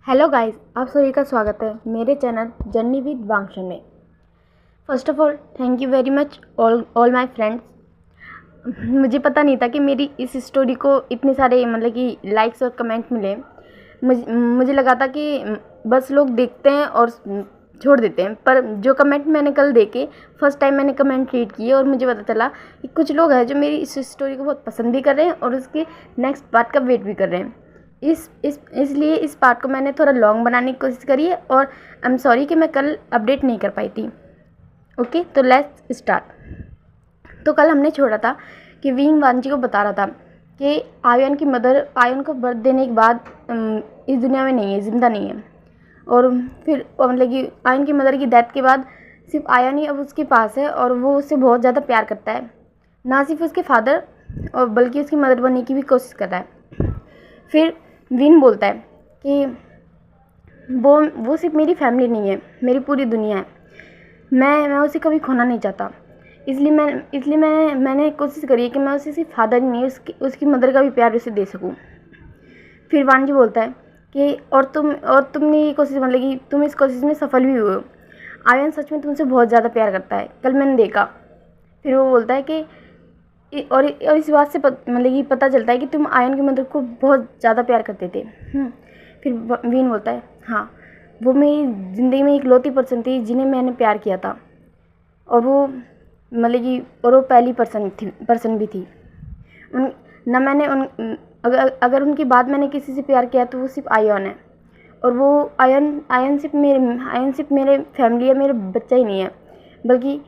Hello guys, आप सभी का स्वागत है मेरे चैनल जर्नी विद वांगशन में। First of all thank you very much all my friends. मुझे पता नहीं था कि मेरी इस स्टोरी को इतने सारे कि लाइक्स और कमेंट मिले। मुझे लगा था कि बस लोग देखते हैं और छोड़ देते हैं, पर जो कमेंट मैंने कल देखे, फर्स्ट टाइम मैंने कमेंट रीड किए और मुझे पता चला कि कुछ लोग हैं जो मेरी इस स्टोरी को बहुत पसंद भी कर रहे हैं और उसके नेक्स्ट पार्ट का वेट भी कर रहे हैं। इसलिए इस पार्ट को मैंने थोड़ा लॉन्ग बनाने की कोशिश करी है और आई एम सॉरी कि मैं कल अपडेट नहीं कर पाई थी। ओके, तो लेट्स स्टार्ट। तो कल हमने छोड़ा था कि विंग वांजी को बता रहा था कि आयन की मदर आयन को बर्थ देने के बाद इस दुनिया में नहीं है, ज़िंदा नहीं है। और फिर कि आयन की मदर की डेथ के बाद सिर्फ आयन ही अब उसके पास है और वो उससे बहुत ज़्यादा प्यार करता है, ना सिर्फ उसके फादर और बल्कि उसकी मदर बनने की भी कोशिश कर रहा है। फिर विन बोलता है कि वो सिर्फ मेरी फैमिली नहीं है, मेरी पूरी दुनिया है। मैं उसे कभी खोना नहीं चाहता। इसलिए मैंने कोशिश करी है कि मैं उसे सिर्फ फादर ही नहीं, उसकी मदर का भी प्यार उसे दे सकूं। फिर वानजी बोलता है कि तुमने ये कोशिश कि तुम इस कोशिश में सफल भी हुए हो। आयन सच में तुमसे बहुत ज़्यादा प्यार करता है, कल मैंने देखा। फिर वो बोलता है कि और इस बात से पता चलता है कि तुम आयन की मदर को बहुत ज़्यादा प्यार करते थे। फिर वीन बोलता है, हाँ, वो मेरी ज़िंदगी में इकलौती पर्सन थी जिन्हें मैंने प्यार किया था, और वो वो पहली पर्सन भी थी। अगर उनके बाद मैंने किसी से प्यार किया तो वो सिर्फ आयन है। और वो आयन सिर्फ मेरे फैमिली या मेरे बच्चा ही नहीं है, बल्कि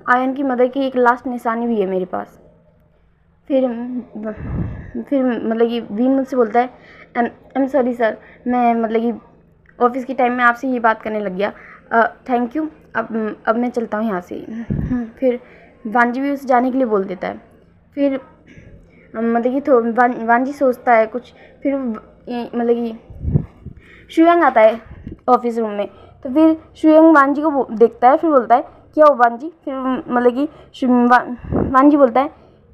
आयन की मदर की एक लास्ट निशानी भी है मेरे पास। फिर कि वीन मुझसे बोलता है, आई एम सॉरी सर, मैं कि ऑफिस के टाइम में आपसे ये बात करने लग गया। थैंक यू, अब मैं चलता हूँ यहाँ से। फिर वांजी भी उसे जाने के लिए बोल देता है। फिर वांजी सोचता है कुछ। फिर कि शुयंग आता है ऑफिस रूम में। तो फिर शुयंग वांजी को देखता है, फिर बोलता है, क्या हो वांजी? फिर वांजी बोलता है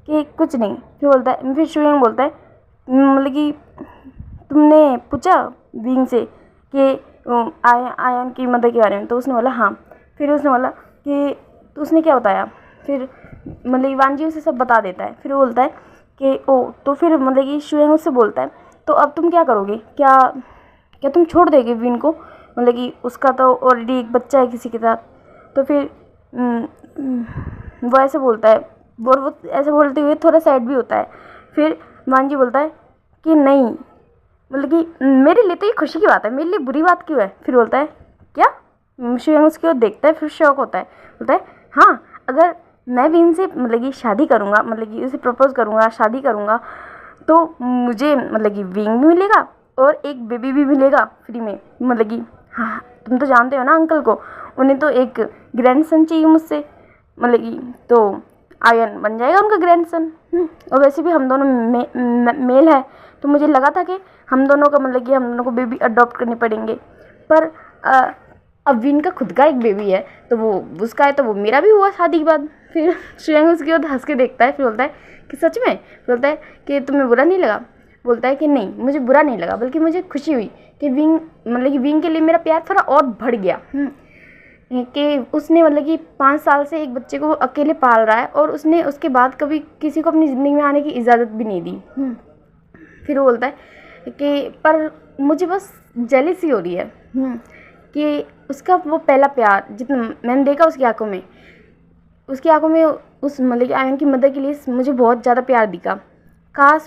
कि कुछ नहीं। फिर शुयंग बोलता है कि तुमने पूछा विंग से कि आयन की मदर के बारे में? तो उसने बोला हाँ। फिर उसने बोला कि तो उसने क्या बताया? फिर वांजी उसे सब बता देता है। फिर वो बोलता है कि तो फिर कि शुयंग उससे बोलता है, तो अब तुम क्या करोगे? क्या तुम छोड़ देगे विन को? कि उसका तो ऑलरेडी एक बच्चा है किसी के साथ। तो फिर वो ऐसे बोलता है, और वो ऐसे बोलते हुए थोड़ा सैड भी होता है। फिर वांजी बोलता है कि नहीं, कि मेरे लिए तो ये खुशी की बात है, मेरे लिए बुरी बात क्यों है? फिर बोलता है क्या? शिवंग उसकी ओर देखता है, फिर शौक होता है, बोलता है हाँ, अगर मैं भी इनसे कि शादी करूँगा, कि उसे प्रपोज करूँगा, शादी करूँगा, तो मुझे कि विंग भी मिलेगा और एक बेबी भी मिलेगा फ्री में। कि हाँ, तुम तो जानते हो ना अंकल को, उन्हें तो एक ग्रैंडसन चाहिए मुझसे। कि तो आयन बन जाएगा उनका ग्रैंडसन। और वैसे भी हम दोनों मेल है, तो मुझे लगा था कि हम दोनों का कि हम दोनों को बेबी अडॉप्ट करने पड़ेंगे। पर अब विन का खुद का एक बेबी है, तो वो उसका है, तो वो मेरा भी हुआ शादी के बाद। फिर श्रेयंग उसकी ओर हंस के देखता है। फिर बोलता है कि सच में? बोलता है कि तुम्हें बुरा नहीं लगा? बोलता है कि नहीं, मुझे बुरा नहीं लगा, बल्कि मुझे खुशी हुई कि विंग कि विंग के लिए मेरा प्यार थोड़ा और बढ़ गया। कि उसने कि 5 साल से एक बच्चे को अकेले पाल रहा है और उसने उसके बाद कभी किसी को अपनी ज़िंदगी में आने की इजाज़त भी नहीं दी। फिर वो बोलता है कि पर मुझे बस जेलसी हो रही है कि उसका वो पहला प्यार जितना मैंने देखा उसकी आंखों में उस कि आयन की मदर के लिए मुझे बहुत ज़्यादा प्यार दिखा। काश,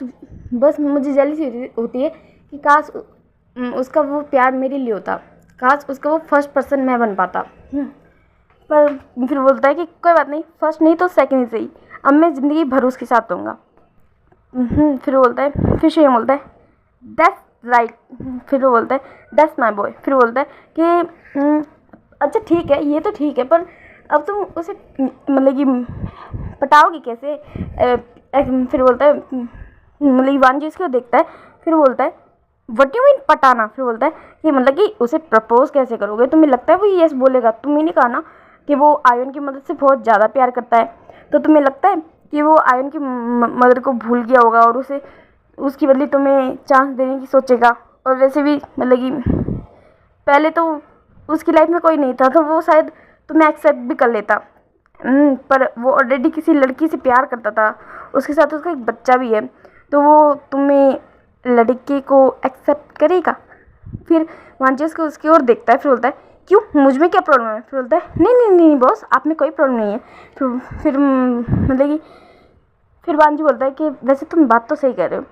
बस मुझे जेलसी होती है कि काश उसका वो प्यार मेरे लिए होता, काश उसका वो फर्स्ट पर्सन मैं बन पाता। पर फिर बोलता है कि कोई बात नहीं, फर्स्ट नहीं तो सेकंड ही सही, अब मैं ज़िंदगी भर उसके साथ रहूँगा। फिर बोलता है, फिर शेम बोलता है दैट्स राइट। फिर वो बोलता है दैट्स माय बॉय। फिर बोलता है कि अच्छा ठीक है, ये तो ठीक है, पर अब तुम उसे कि पटाओगे कैसे? फिर बोलता है वांजी उसको देखता है। फिर बोलता है व्हाट यू मीन पटाना? फिर बोलता है कि कि उसे प्रपोज कैसे करोगे? तुम्हें लगता है वो यस बोलेगा? तुमने नहीं कहा ना कि वो आयन की मदद से बहुत ज़्यादा प्यार करता है, तो तुम्हें लगता है कि वो आयन की मदर को भूल गया होगा और उसे उसकी बदले तुम्हें चांस देने की सोचेगा? और वैसे भी मतलब कि पहले तो उसकी लाइफ में कोई नहीं था तो वो शायद तुम्हें एक्सेप्ट भी कर लेता। पर वो ऑलरेडी किसी लड़की से प्यार करता था, उसके साथ उसका एक बच्चा भी है, तो वो तुम्हें लड़के को एक्सेप्ट करेगा? फिर वांजी उसकी ओर देखता है, फिर बोलता है क्यों, मुझ में क्या प्रॉब्लम है? फिर बोलता है नहीं नहीं नहीं बॉस, आप में कोई प्रॉब्लम नहीं है। फिर मतलब कि फिर वांजी बोलता है कि वैसे तुम बात तो सही कह रहे हो,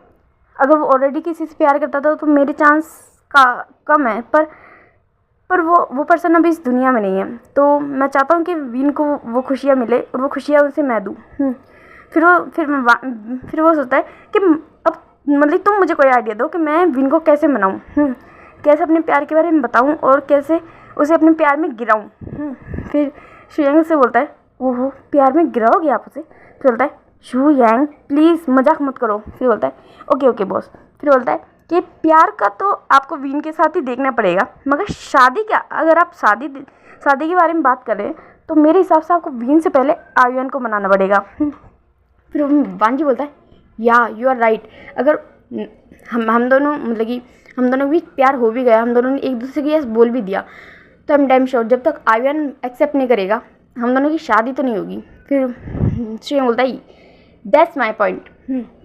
अगर वो ऑलरेडी किसी से प्यार करता था तो मेरे चांस का कम है, पर वो पर्सन अभी इस दुनिया में नहीं है, तो मैं चाहता हूँ कि विन को वो खुशियाँ मिले और वो खुशियाँ उसे मैं दूँ। फिर वो सोचता है कि अब मतलब तुम मुझे कोई आइडिया दो कि मैं विन को कैसे मनाऊँ, कैसे अपने प्यार के बारे में बताऊँ और कैसे उसे अपने प्यार में गिराऊँ। फिर शुयांग से बोलता है ओहो प्यार में गिराओगे आप उसे? फिर बोलता है शुयांग प्लीज़ मजाक मत करो। फिर बोलता है ओके ओके बॉस। फिर बोलता है कि प्यार का तो आपको विन के साथ ही देखना पड़ेगा, मगर शादी क्या, अगर आप शादी के बारे में बात कर रहे हैं तो मेरे हिसाब से आपको विन से पहले आयुन को मनाना पड़ेगा। फिर वांजी बोलता है या यू आर राइट, अगर हम दोनों मतलब कि हम दोनों के बीच प्यार हो भी गया, हम दोनों ने एक दूसरे की यस बोल भी दिया, तो आई एम डैम श्योर जब तक आयुन एक्सेप्ट नहीं करेगा हम दोनों की शादी तो नहीं होगी। फिर श्रेयम बोलता है दैट्स माई पॉइंट।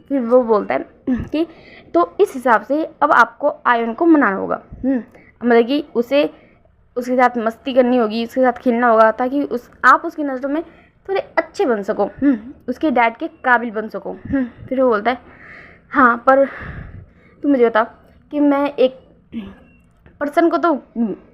फिर वो बोलता है कि तो इस हिसाब से अब आपको आयुन को मनाना होगा, मतलब कि उसके साथ मस्ती करनी होगी, उसके साथ खेलना होगा, ताकि आप उसकी नज़रों में थोड़े अच्छे बन सको, उसके डैड के काबिल बन सको। फिर वो बोलता है हाँ पर तुम मुझे बताओ कि मैं एक पर्सन को तो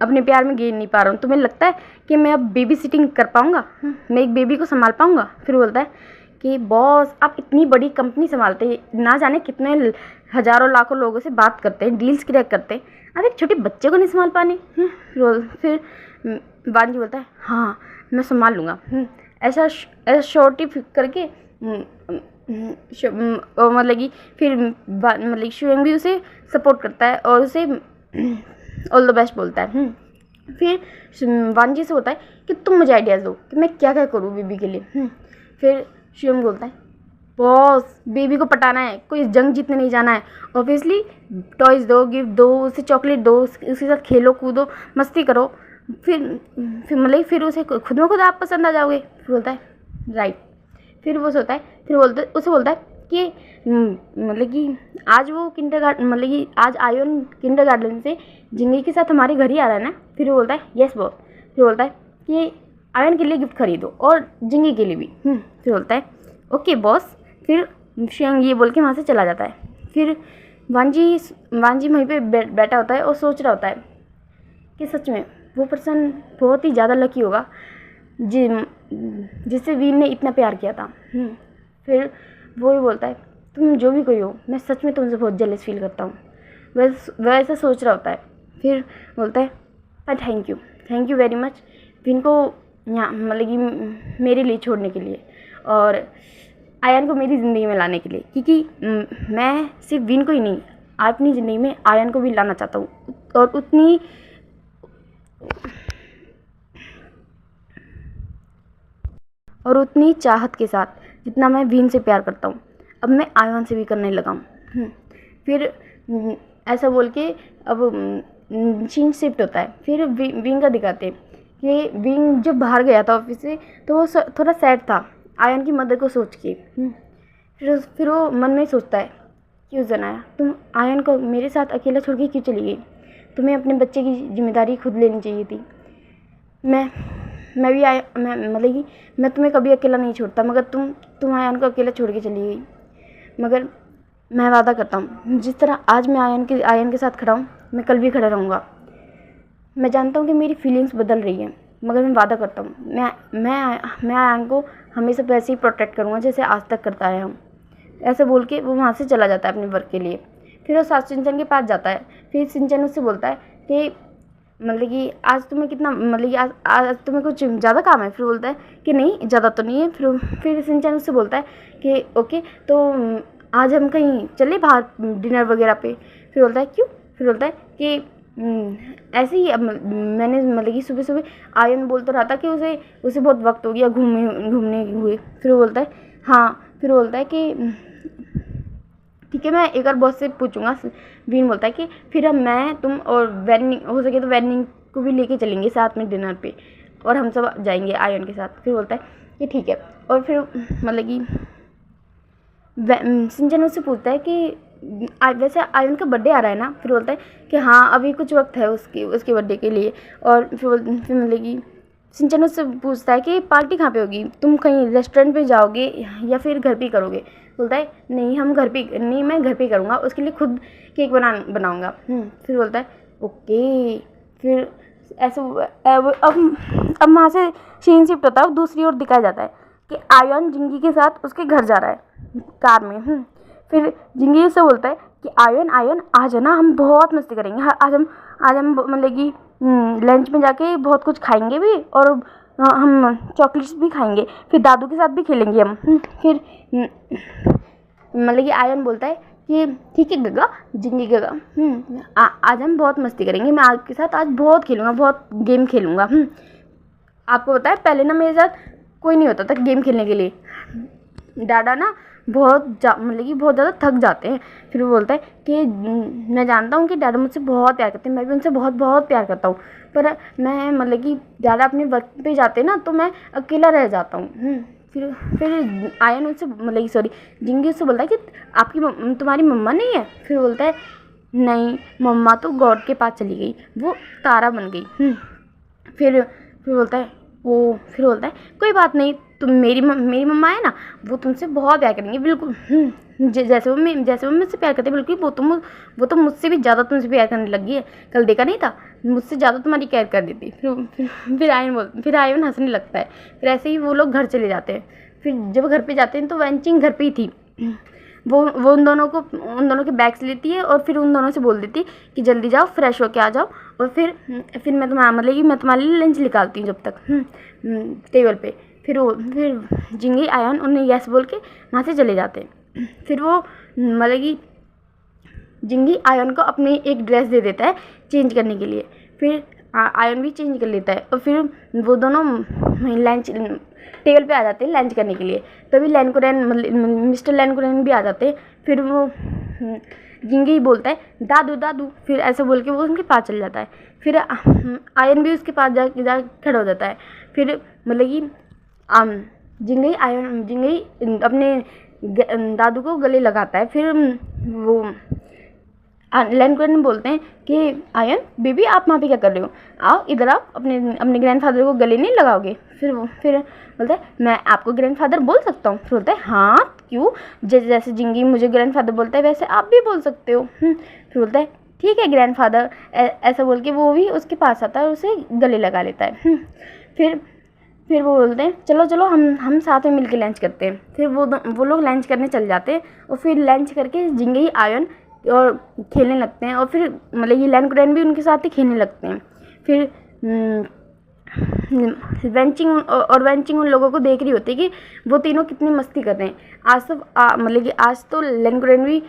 अपने प्यार में गिर नहीं पा रहा हूँ, तुम्हें लगता है कि मैं अब बेबी सिटिंग कर पाऊँगा, मैं एक बेबी को संभाल पाऊँगा? फिर बोलता है कि बॉस आप इतनी बड़ी कंपनी संभालते हैं, ना जाने कितने हज़ारों लाखों लोगों से बात करते हैं, डील्स क्रैक करते हैं, आप एक छोटे बच्चे को नहीं संभाल पाने? फिर वांजी बोलता है हाँ मैं संभाल लूँगा। ऐसा शॉर्टी करके मतलब कि फिर मतलब शुयांग भी उसे सपोर्ट करता है और उसे ऑल द बेस्ट बोलता है। फिर वांजी से होता है कि तुम मुझे आइडियाज़ दो कि मैं क्या क्या करूँ बेबी के लिए। फिर शुयांग बोलता है बॉस बेबी को पटाना है, कोई जंग जीतने नहीं जाना है, ऑब्वियसली टॉयज़ दो, गिफ्ट दो, उसे चॉकलेट दो, उसके साथ खेलो कूदो मस्ती करो, फिर मतलब फिर उसे खुद में खुद आप पसंद आ जाओगे। फिर बोलता है राइट। फिर वो सोता है, फिर उसे बोलता है कि मतलब कि आज वो मतलब कि आज आयुन किंडरगार्टन से जिंगी के साथ हमारे घर ही आ रहा है ना? फिर वो बोलता है यस बॉस। फिर बोलता है कि आयुन के लिए गिफ्ट खरीदो और जिंगी के लिए भी। फिर बोलता है ओके बॉस। फिर शुयांग ये बोल के वहाँ से चला जाता है। फिर वांजी वहीं पे बैठा होता है और सोच रहा होता है कि सच में वो पर्सन बहुत ही ज़्यादा लकी होगा जिससे वीर ने इतना प्यार किया था। फिर वो ही बोलता है तुम जो भी कोई हो, मैं सच में तुमसे बहुत जेलस फील करता हूँ। वह ऐसा सोच रहा होता है। फिर बोलता है पर thank you very much win को यहाँ मतलब कि मेरे लिए छोड़ने के लिए और आयन को मेरी ज़िंदगी में लाने के लिए, क्योंकि मैं सिर्फ विन को ही नहीं अपनी ज़िंदगी में आयन को भी लाना चाहता हूँ और उतनी चाहत के साथ जितना मैं विन से प्यार करता हूँ अब मैं आयन से भी करने लगा हूँ। फिर ऐसा बोल के अब सीन शिफ्ट होता है। फिर विन का दिखाते हैं कि विन जब बाहर गया था ऑफिस से तो वो थोड़ा सैड था आयन की मदर को सोच के। फिर वो मन में सोचता है क्यों जनाया, तुम आयन को मेरे साथ अकेला छोड़ के क्यों चली गई? तुम्हें अपने बच्चे की जिम्मेदारी खुद लेनी चाहिए थी। मैं मतलब कि मैं तुम्हें कभी अकेला नहीं छोड़ता, मगर तुम आयन को अकेला छोड़ के चली गई। मगर मैं वादा करता हूँ जिस तरह आज मैं आयन के साथ खड़ा हूँ मैं कल भी खड़ा रहूँगा। मैं जानता हूँ कि मेरी फीलिंग्स बदल रही हैं, मगर मैं वादा करता हूँ मैं आयन को हमेशा वैसे ही प्रोटेक्ट करूँगा जैसे आज तक करता आया हूँ। ऐसे बोल के वो वहाँ से चला जाता है अपने वर्क के लिए। फिर वो सास सिंचन के पास जाता है। फिर सिंचन उससे बोलता है कि मतलब कि आज तुम्हें कितना मतलब कि आज तुम्हें कुछ ज़्यादा काम है? फिर बोलता है कि नहीं ज़्यादा तो नहीं है। फिर सिंचन उससे बोलता है कि ओके तो आज हम कहीं चले बाहर डिनर वगैरह पे? फिर बोलता है क्यों? फिर बोलता है कि ऐसे ही अब मैंने मतलब कि सुबह आयन बोल तो रहा था कि उसे बहुत वक्त हो गया घूमने हुए। फिर वो बोलता है हाँ। फिर बोलता है कि ठीक है, मैं एक और बॉस से पूछूंगा। विन बोलता है कि फिर हम मैं तुम और वैनिंग, हो सके तो वैनिंग को भी लेके चलेंगे साथ में डिनर पे, और हम सब जाएंगे आयन के साथ। फिर बोलता है कि ठीक है। और फिर मतलब कि सिंचन उससे पूछता है कि वैसे आयन का बर्थडे आ रहा है ना। फिर बोलता है कि हाँ अभी कुछ वक्त है उसके बर्थडे के लिए। और फिर मतलब कि सिंचन उससे पूछता है कि पार्टी कहाँ पे होगी, तुम कहीं रेस्टोरेंट पे जाओगे या फिर घर पे ही करोगे। बोलता है नहीं हम घर पे नहीं, मैं घर पे ही करूँगा, उसके लिए खुद केक बनाऊँगा। फिर बोलता है ओके। फिर ऐसे अब वहाँ से सीन शिफ्ट होता है, अब दूसरी ओर दिखाया जाता है कि आयन जिंगी के साथ उसके घर जा रहा है कार में। फिर जिंगी उससे बोलता है कि आयन आयन आज है ना हम बहुत मस्ती करेंगे, आज हम मतलब कि लंच में जाके बहुत कुछ खाएंगे भी, और हम चॉकलेट्स भी खाएंगे, फिर दादू के साथ भी खेलेंगे हम। फिर मतलब कि आयन बोलता है कि ठीक है गगा, जिंगी गगा, आज हम बहुत मस्ती करेंगे, मैं आपके साथ आज बहुत खेलूँगा, बहुत गेम खेलूँगा। आपको पता है पहले ना मेरे साथ कोई नहीं होता था गेम खेलने के लिए, डाडा ना मतलब कि बहुत ज़्यादा थक जाते हैं। फिर वो बोलता है कि मैं जानता हूँ कि डाडा मुझसे बहुत प्यार करते हैं, मैं भी उनसे बहुत बहुत प्यार करता हूँ, पर मैं मतलब कि डाडा अपने वर्क पे जाते ना तो मैं अकेला रह जाता हूँ। फिर आयन उससे मतलब कि सॉरी जिंगी उससे बोलता है कि आपकी तुम्हारी मम्मा नहीं है। फिर बोलता है नहीं, मम्मा तो गॉड के पास चली गई, वो तारा बन गई। फिर बोलता है फिर बोलता है कोई बात नहीं, तुम मेरी मम्मा है ना, वो तुमसे बहुत प्यार करेंगी बिल्कुल। जैसे वो मुझसे प्यार करते बिल्कुल, वो तो मुझसे भी ज़्यादा तुमसे प्यार करने लगी है, कल देखा नहीं था, मुझसे ज़्यादा तुम्हारी केयर कर देती। फिर आयन हंसने लगता है। फिर ऐसे ही वो लोग घर चले जाते हैं। फिर जब घर पे जाते हैं तो वेंचिंग घर पे ही थी। वो उन दोनों के बैग्स लेती है और फिर उन दोनों से बोल देती कि जल्दी जाओ फ्रेश होके आ जाओ, और फिर मैं तुम्हारे लिए लंच निकालती हूँ जब तक टेबल पे। फिर जिंगी आयन उन्हें यस बोल के वहाँ से चले जाते हैं। फिर वो मतलब कि जिंगी आयन को अपनी एक ड्रेस दे देता है चेंज करने के लिए। फिर आयन भी चेंज कर लेता है, और फिर वो दोनों लंच टेबल पे आ जाते हैं लंच करने के लिए। तभी मिस्टर लैनकुरैन भी आ जाते हैं। फिर वो जिंगी बोलता है दादू दादू, फिर ऐसे बोल के वो उनके पास चल जाता है। फिर आयन भी उसके पास जा खड़ा हो जाता है। फिर मतलब कि जिंगी अपने दादू को गले लगाता है। फिर वो लैनकुरैन बोलते हैं कि आयन बेबी आप वहाँ पे क्या कर रहे हो, आओ इधर आओ, अपने ग्रैंडफादर को गले नहीं लगाओगे। फिर बोलता है मैं आपको ग्रैंडफादर बोल सकता हूँ। फिर बोलता है हाँ क्यों, जैसे जिंगी मुझे ग्रैंडफादर बोलता है वैसे आप भी बोल सकते हो। फिर बोलता है ठीक है ग्रैंडफादर, ऐसा बोल के वो भी उसके पास आता है और उसे गले लगा लेता है। फिर वो बोलते हैं चलो चलो हम साथ में मिलकर लंच करते हैं। फिर वो लोग लंच करने चल जाते हैं, और फिर लंच करके जिंगी आयन और खेलने लगते हैं, और फिर मतलब ये लैनकुरैन भी उनके साथ ही खेलने लगते हैं। फिर वेंचिंग उन लोगों को देख रही होती है कि वो तीनों कितनी मस्ती कर रहे हैं। आज तो लैनकुरैन भी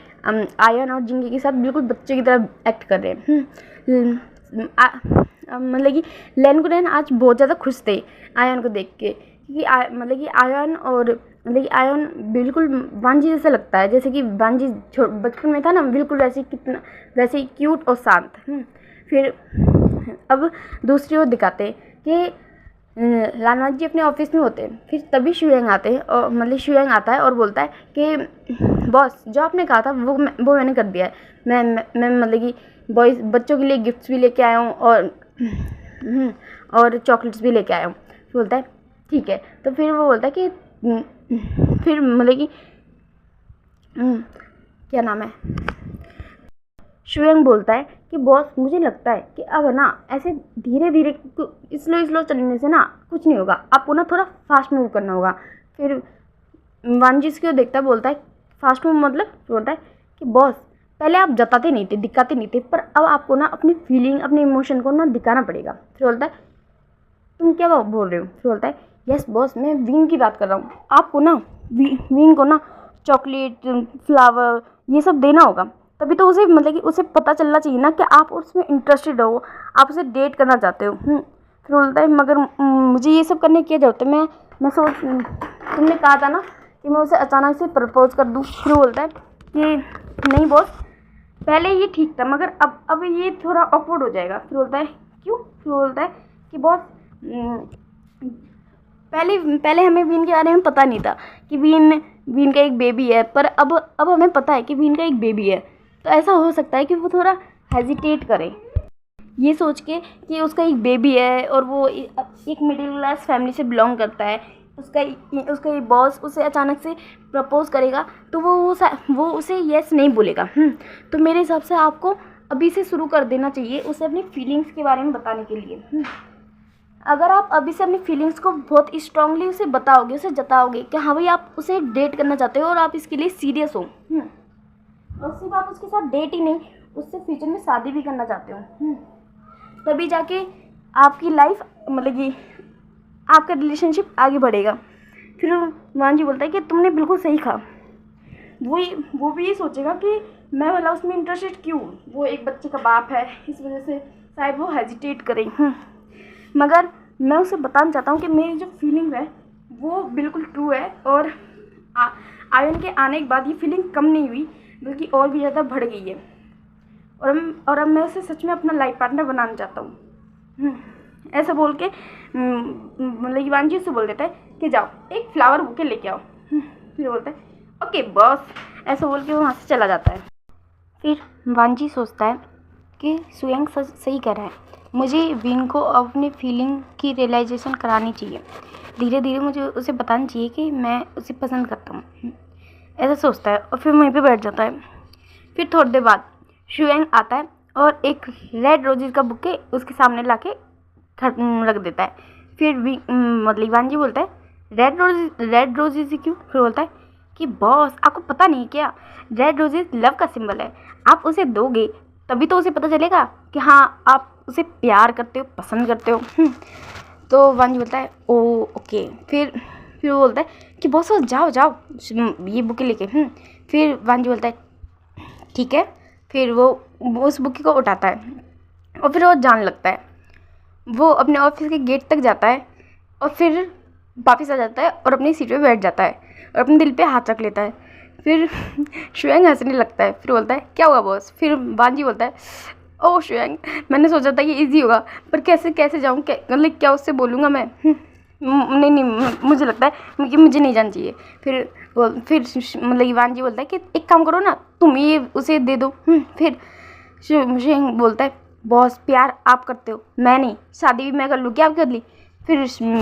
आयन और जिंगी के साथ बिल्कुल बच्चे की तरह एक्ट कर रहे हैं। मतलब कि लैनकुरैन आज बहुत ज़्यादा खुश थे आयन को देख के, क्योंकि आयन बिल्कुल वांजी जैसा लगता है, जैसे कि वांजी बचपन में था ना, बिल्कुल वैसे ही क्यूट और शांत। फिर अब दूसरी ओर दिखाते हैं कि लानवाज जी अपने ऑफिस में होते हैं। फिर तभी शुयांग आते हैं, और शुयांग आता है और बोलता है कि बॉस जो आपने कहा था वो मैंने कर दिया है। मैं मतलब कि बच्चों के लिए गिफ्ट्स भी लेके आया हूँ, और चॉकलेट्स भी लेके आया हूँ। बोलता है ठीक है। तो फिर वो बोलता है कि फिर मतलब कि क्या नाम है, शुयांग बोलता है कि बॉस मुझे लगता है कि अब ना ऐसे धीरे धीरे स्लो चलने से ना कुछ नहीं होगा, आपको ना थोड़ा फास्ट मूव करना होगा। फिर वांजी इसको देखता है, बोलता है फास्ट मूव मतलब, बोलता है कि बॉस पहले आप जताते नहीं थे, दिखाते नहीं थे, पर अब आपको ना अपनी फीलिंग अपने इमोशन को ना दिखाना पड़ेगा। फिर बोलता है तुम क्या बोल रहे हो। फिर बोलता है यस बॉस मैं विंग की बात कर रहा हूँ, आपको ना विंग को ना चॉकलेट फ्लावर ये सब देना होगा, तभी तो उसे मतलब कि उसे पता चलना चाहिए ना कि आप उसमें इंटरेस्टेड हो, आप उसे डेट करना चाहते हो। फिर बोलता है मगर मुझे ये सब करने की जरूरत है, मैं तुमने कहा था ना कि मैं उसे अचानक से प्रपोज कर दूँ। फिर बोलता है कि नहीं बॉस, पहले ये ठीक था मगर अब ये थोड़ा ऑकवर्ड हो जाएगा। फिर बोलता है क्यों? फिर बोलता है कि बॉस पहले हमें वीन के बारे में पता नहीं था कि वीन का एक बेबी है, पर अब हमें पता है कि वीन का एक बेबी है। तो ऐसा हो सकता है कि वो थोड़ा हेजिटेट करे ये सोच के कि उसका एक बेबी है और वो एक मिडिल क्लास फैमिली से बिलोंग करता है। उसका ये बॉस उसे अचानक से प्रपोज करेगा तो वो उसे यस नहीं बोलेगा। तो मेरे हिसाब से आपको अभी से शुरू कर देना चाहिए उसे अपनी फीलिंग्स के बारे में बताने के लिए। अगर आप अभी से अपनी फीलिंग्स को बहुत स्ट्रांगली उसे बताओगे, उसे जताओगे कि हाँ भाई आप उसे डेट करना चाहते हो और आप इसके लिए सीरियस हो, और सिर्फ आप उसके साथ डेट ही नहीं, उससे फ्यूचर में शादी भी करना चाहते हो, तभी जाके आपकी लाइफ मतलब कि आपका रिलेशनशिप आगे बढ़ेगा। फिर मान जी बोलता है कि तुमने बिल्कुल सही कहा। वो भी ये सोचेगा कि मैं भला उसमें इंटरेस्टेड क्यों, वो एक बच्चे का बाप है, इस वजह से शायद वो हेजिटेट करे। मगर मैं उसे बताना चाहता हूँ कि मेरी जो फीलिंग है वो बिल्कुल ट्रू है, और आयन के आने के बाद ये फीलिंग कम नहीं हुई बल्कि और भी ज़्यादा बढ़ गई है, और अब मैं उसे सच में अपना लाइफ पार्टनर बनाना चाहता हूँ। ऐसा बोल के मतलब युवान जी उससे बोल देता है कि जाओ एक फ्लावर बुके लेके आओ। फिर बोलता है ओके बॉस, ऐसा बोल के वो वहाँ से चला जाता है। फिर वांजी सोचता है कि सुयंग सही कह रहा है, मुझे वीन को अपनी फीलिंग की रियलाइजेशन करानी चाहिए, धीरे धीरे मुझे उसे बताना चाहिए कि मैं उसे पसंद करता हूँ। ऐसा सोचता है और फिर वहीं पे बैठ जाता है। फिर थोड़ी देर बाद सुयंग आता है और एक रेड रोजेस का बुके उसके सामने लाके रख देता है। फिर मतलब वांजी बोलता है रेड रोजेस क्यों? फिर बोलता है कि बॉस आपको पता नहीं क्या, रेड रोजेस लव का सिंबल है, आप उसे दोगे तभी तो उसे पता चलेगा कि हाँ आप उसे प्यार करते हो, पसंद करते हो। तो वांजी बोलता है ओ ओके। फिर वो बोलता है कि बॉस जाओ ये बुके लेके। फिर वांजी बोलता है ठीक है। फिर वो उस बुके को उठाता है और फिर वो जाने लगता है। वो अपने ऑफिस के गेट तक जाता है और फिर वापस आ जाता है और अपनी सीट पे बैठ जाता है और अपने दिल पे हाथ रख लेता है। फिर शुयंग हंसने लगता है। फिर बोलता है क्या हुआ बॉस? फिर वांजी बोलता है ओह शुयंग, मैंने सोचा था ये इजी होगा, पर कैसे जाऊँ, मतलब क्या उससे बोलूँगा मैं? नहीं मुझे लगता है कि मुझे नहीं जाना चाहिए। फिर मतलब वांजी बोलता है कि एक काम करो ना, तुम ये उसे दे दो। फिर शुयंग बोलता है बॉस प्यार आप करते हो, मैं नहीं, शादी भी मैं कर लूँ क्या आपके बदली? फिर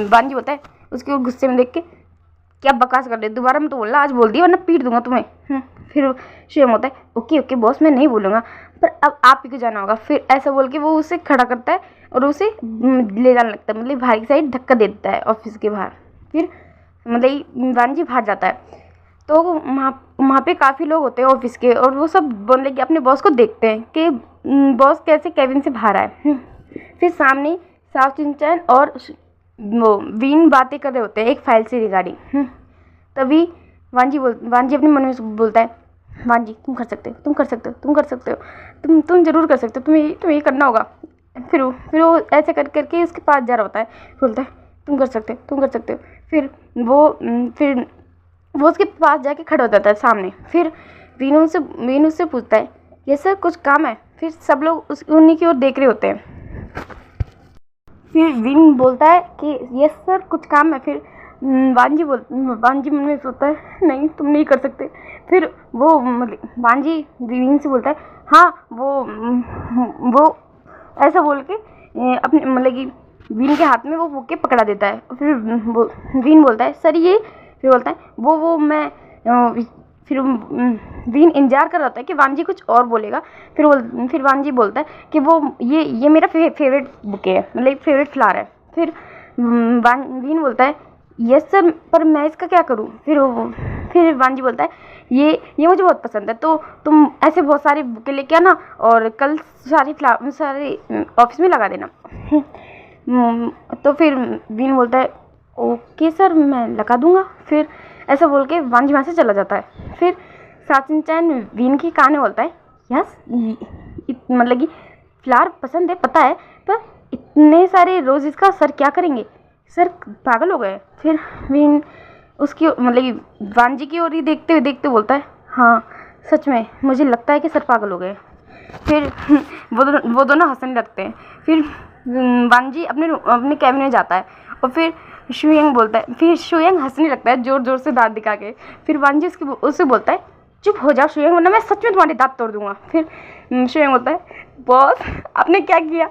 वांजी बोलता है उसके गुस्से में देख के क्या बकवास कर रहे, दोबारा मत बोलना, आज बोल दिया वरना पीट दूंगा तुम्हें। फिर शुयंग होता है ओके बॉस मैं नहीं बोलूँगा, पर अब आप ही को जाना होगा। फिर ऐसा बोल के वो उसे खड़ा करता है और उसे ले जाने लगता है, मतलब बाहर की साइड धक्का दे देता है ऑफिस के बाहर। फिर मतलब वांजी बाहर जाता है तो वहाँ पे काफ़ी लोग होते हैं ऑफिस के, और वो सब बोलने कि अपने बॉस को देखते हैं कि बॉस कैसे केबिन से बाहर आए। फिर सामने साफ चिंचन और वो वीन बातें कर रहे होते हैं एक फाइल से रिगार्डिंग। तभी वांजी अपने मन में बोलता है वांजी तुम कर सकते हो, तुम जरूर कर सकते हो, तुम्हें ये करना होगा। फिर वो ऐसे करके उसके पास जा रहा होता है, बोलता है तुम कर सकते हो। फिर वो उसके पास जाके खड़ा हो जाता है सामने। फिर वीनू से पूछता है ये सर कुछ काम है? फिर सब लोग उन्हीं की ओर देख रहे होते हैं। फिर वीन बोलता है कि यस सर कुछ काम है। फिर वांजी मन में सोचता है नहीं तुम नहीं कर सकते। फिर वो वांजी वीन से बोलता है हाँ वो ऐसा बोल के अपने मतलब कि वीन के हाथ में वो बुके पकड़ा देता है। फिर वीन बोलता है सर ये, फिर बोलता है वो मैं फिर वीन इंतजार कर रहा था कि वांजी कुछ और बोलेगा। फिर वांजी बोलता है कि वो ये मेरा फेवरेट बुके है, मतलब फेवरेट फ्लावर है। फिर वीन बोलता है यस सर पर मैं इसका क्या करूं? फिर वांजी बोलता है ये मुझे बहुत पसंद है, तो तुम ऐसे बहुत सारे बुके लेके आना और कल सारे ऑफिस में लगा देना। तो फिर वीन बोलता है ओके सर मैं लगा दूंगा। फिर ऐसा बोल के वांजी वहाँ से चला जाता है। फिर साचिन चैन वीन की कहानी बोलता है यस मतलब कि फ्लावर पसंद है पता है, पर इतने सारे रोजेस का सर क्या करेंगे, सर पागल हो गए। फिर वीन उसकी मतलब कि वांजी की ओर ही देखते बोलता है हाँ सच में मुझे लगता है कि सर पागल हो गए। फिर वो दोनों हंसने लगते हैं। फिर वांजी अपने कैबिन में जाता है और फिर शुयंग बोलता है, फिर शुयंग हंसने लगता है ज़ोर ज़ोर से दांत दिखा के। फिर वांजी उससे बोलता है, चुप हो जाओ शुयंग, वरना मैं सच में तुम्हारे दांत तोड़ दूंगा। फिर शुयंग बोलता है, बॉस आपने क्या किया,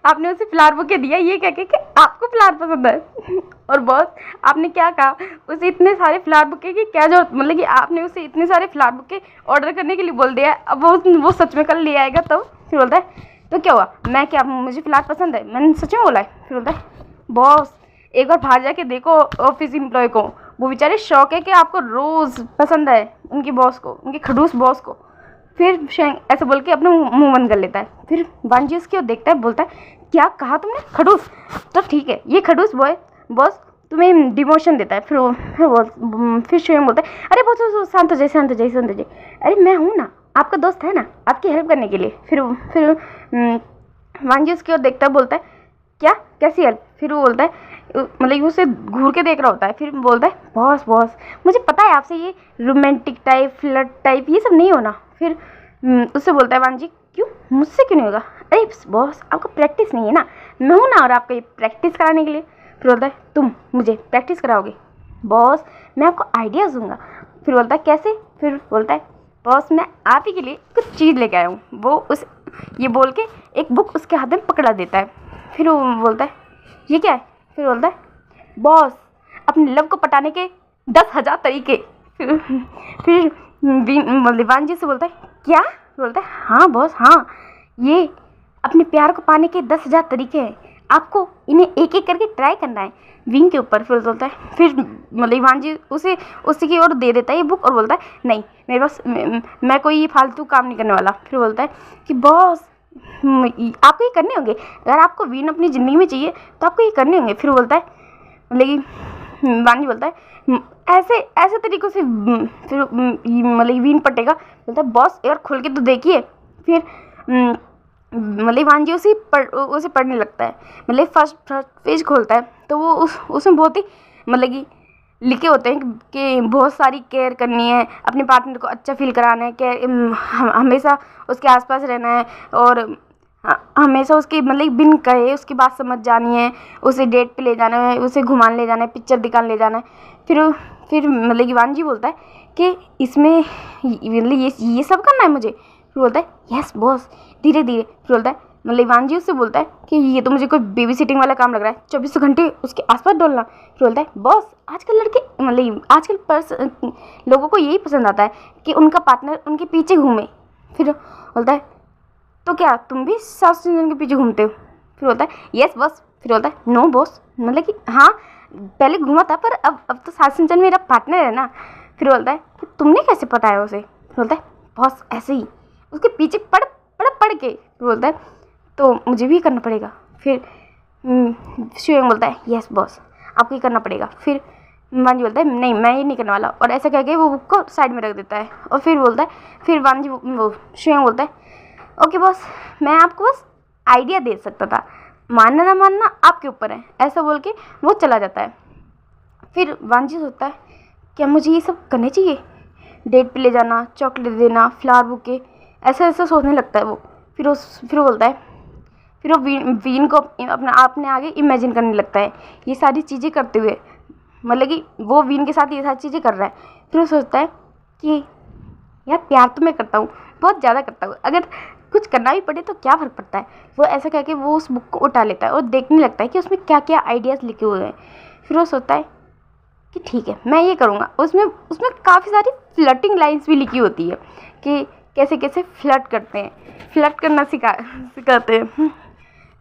आपने उसे फ्लावर बुके दिया ये कह के कि आपको फ्लावर पसंद है। और बॉस आपने क्या कहा, उसे इतने सारे फ्लावर बुके की क्या जरूरत, मतलब कि आपने उसे इतने सारे फ्लावर बुके ऑर्डर करने के लिए बोल दिया, अब वो सच में कल ले आएगा तब। फिर बोलता है, तो क्या हुआ, मैं क्या, मुझे फ्लावर पसंद है, मैंने सच में बोला है। फिर बोलता है, बॉस एक बार बाहर जाके देखो ऑफिस एम्प्लॉय को, वो बेचारे शौक है कि आपको रोज़ पसंद है उनकी बॉस को, उनके खड़ूस बॉस को। फिर शेंग ऐसे बोल के अपना मुंह बंद कर लेता है। फिर वांजी उसकी ओर देखता है, बोलता है, क्या कहा तुमने, खड़ूस, तो ठीक है ये खड़ूस बॉस तुम्हें डिमोशन देता है। फिर शेंग बोलता है, अरे बॉस शांत हो जाइए, अरे मैं हूँ ना, आपका दोस्त है ना, आपकी हेल्प करने के लिए। फिर वांजी उसकी ओर देखता है, बोलता है, क्या, कैसी हेल्प। फिर वो बोलता है, मतलब उसे घूर के देख रहा होता है। फिर बोलता है, बॉस मुझे पता है आपसे ये रोमांटिक टाइप, फ्लर्ट टाइप ये सब नहीं होना। फिर उससे बोलता है वांजी, क्यों, मुझसे क्यों नहीं होगा, अरे बॉस आपको प्रैक्टिस नहीं है ना, मैं हूँ ना और आपको ये प्रैक्टिस कराने के लिए। फिर बोलता है, तुम मुझे प्रैक्टिस कराओगे, बॉस मैं आपको आइडियाज़ दूंगा। फिर बोलता है, कैसे। फिर बोलता है, बॉस मैं आप ही के लिए कुछ चीज़ लेके आया हूँ। वो ये बोल के एक बुक उसके हाथ में पकड़ा देता है। फिर वो बोलता है, ये क्या है। फिर बोलता है, बॉस अपने लव को पटाने के 10,000 तरीके। फिर वांजी से बोलता है, क्या। बोलता है, हाँ बॉस हाँ, ये अपने प्यार को पाने के 10,000 तरीके हैं, आपको इन्हें एक एक करके ट्राई करना है विंग के ऊपर। फिर बोलता है, फिर वांजी उसी की ओर दे देता है ये बुक और बोलता है, नहीं मेरे पास मैं कोई ये फालतू काम नहीं करने वाला। फिर बोलता है कि बॉस आपको ये करने होंगे, अगर आपको विन अपनी ज़िंदगी में चाहिए तो आपको ये करने होंगे। फिर बोलता है, वांजी बोलता है, ऐसे तरीक़ों से फिर विन पटेगा। बोलता है, बॉस एक बार खोल के तो देखिए। फिर वांजी उसे पढ़ने लगता है। फर्स्ट पेज खोलता है तो वो उसमें बहुत ही कि लिखे होते हैं कि बहुत सारी केयर करनी है, अपने पार्टनर को अच्छा फील कराना है, केयर हमेशा उसके आसपास रहना है और हमेशा उसकी बिन कहे उसकी बात समझ जानी है, उसे डेट पे ले जाना है, उसे घुमाने ले जाना है, पिक्चर दिखाने ले जाना है। फिर वांजी बोलता है कि इसमें ये सब करना है मुझे। फिर बोलता है, यस बॉस, धीरे धीरे। फिर बोलता है, वांजी उससे बोलता है कि ये तो मुझे कोई बेबी सिटिंग वाला काम लग रहा है, 24 घंटे उसके आसपास डोलना। फिर बोलता है, बॉस आजकल लड़के आजकल लोगों को यही पसंद आता है कि उनका पार्टनर उनके पीछे घूमे। फिर बोलता है, तो क्या तुम भी सास सिंचन के पीछे घूमते हो। फिर बोलता है, यस बॉस। फिर बोलता है, नो बॉस, कि हाँ पहले घूमा था पर अब तो सास सिंचन मेरा पार्टनर है ना। फिर बोलता है कि तुमने कैसे पता है उसे। फिर बोलता है, बॉस ऐसे ही उसके पीछे पढ़ के। फिर बोलता है, तो मुझे भी करना पड़ेगा। फिर शुयंग बोलता है, यस बॉस आपको ये करना पड़ेगा। फिर वांजी बोलता है, नहीं मैं ये नहीं करने वाला, और ऐसा कह के वो बुक को साइड में रख देता है। और फिर बोलता है, फिर शुयंग बोलता है, ओके बॉस मैं आपको बस आइडिया दे सकता था, मानना ना मानना आपके ऊपर है, ऐसा बोल के वो चला जाता है। फिर वांजी सोचता है, क्या मुझे ये सब करने चाहिए, डेट पे ले जाना, चॉकलेट देना, फ्लावर बुके, ऐसा सोचने लगता है वो। फिर वो बोलता है, फिर वो वीन को अपने आगे इमेजिन करने लगता है ये सारी चीज़ें करते हुए, कि वो वीन के साथ ये सारी चीज़ें कर रहा है। फिर वो सोचता है कि यार प्यार तो मैं करता हूँ, बहुत ज़्यादा करता हूँ, अगर कुछ करना भी पड़े तो क्या फ़र्क पड़ता है। वो ऐसा कह के वो उस बुक को उठा लेता है और देखने लगता है कि उसमें क्या क्या आइडियाज़ लिखे हुए हैं। फिर वो सोचता है कि ठीक है मैं ये करूँगा। उसमें काफ़ी सारी फ्लर्टिंग लाइन्स भी लिखी होती है कि कैसे कैसे फ्लर्ट करते हैं, फ्लर्ट करना सिखाते हैं।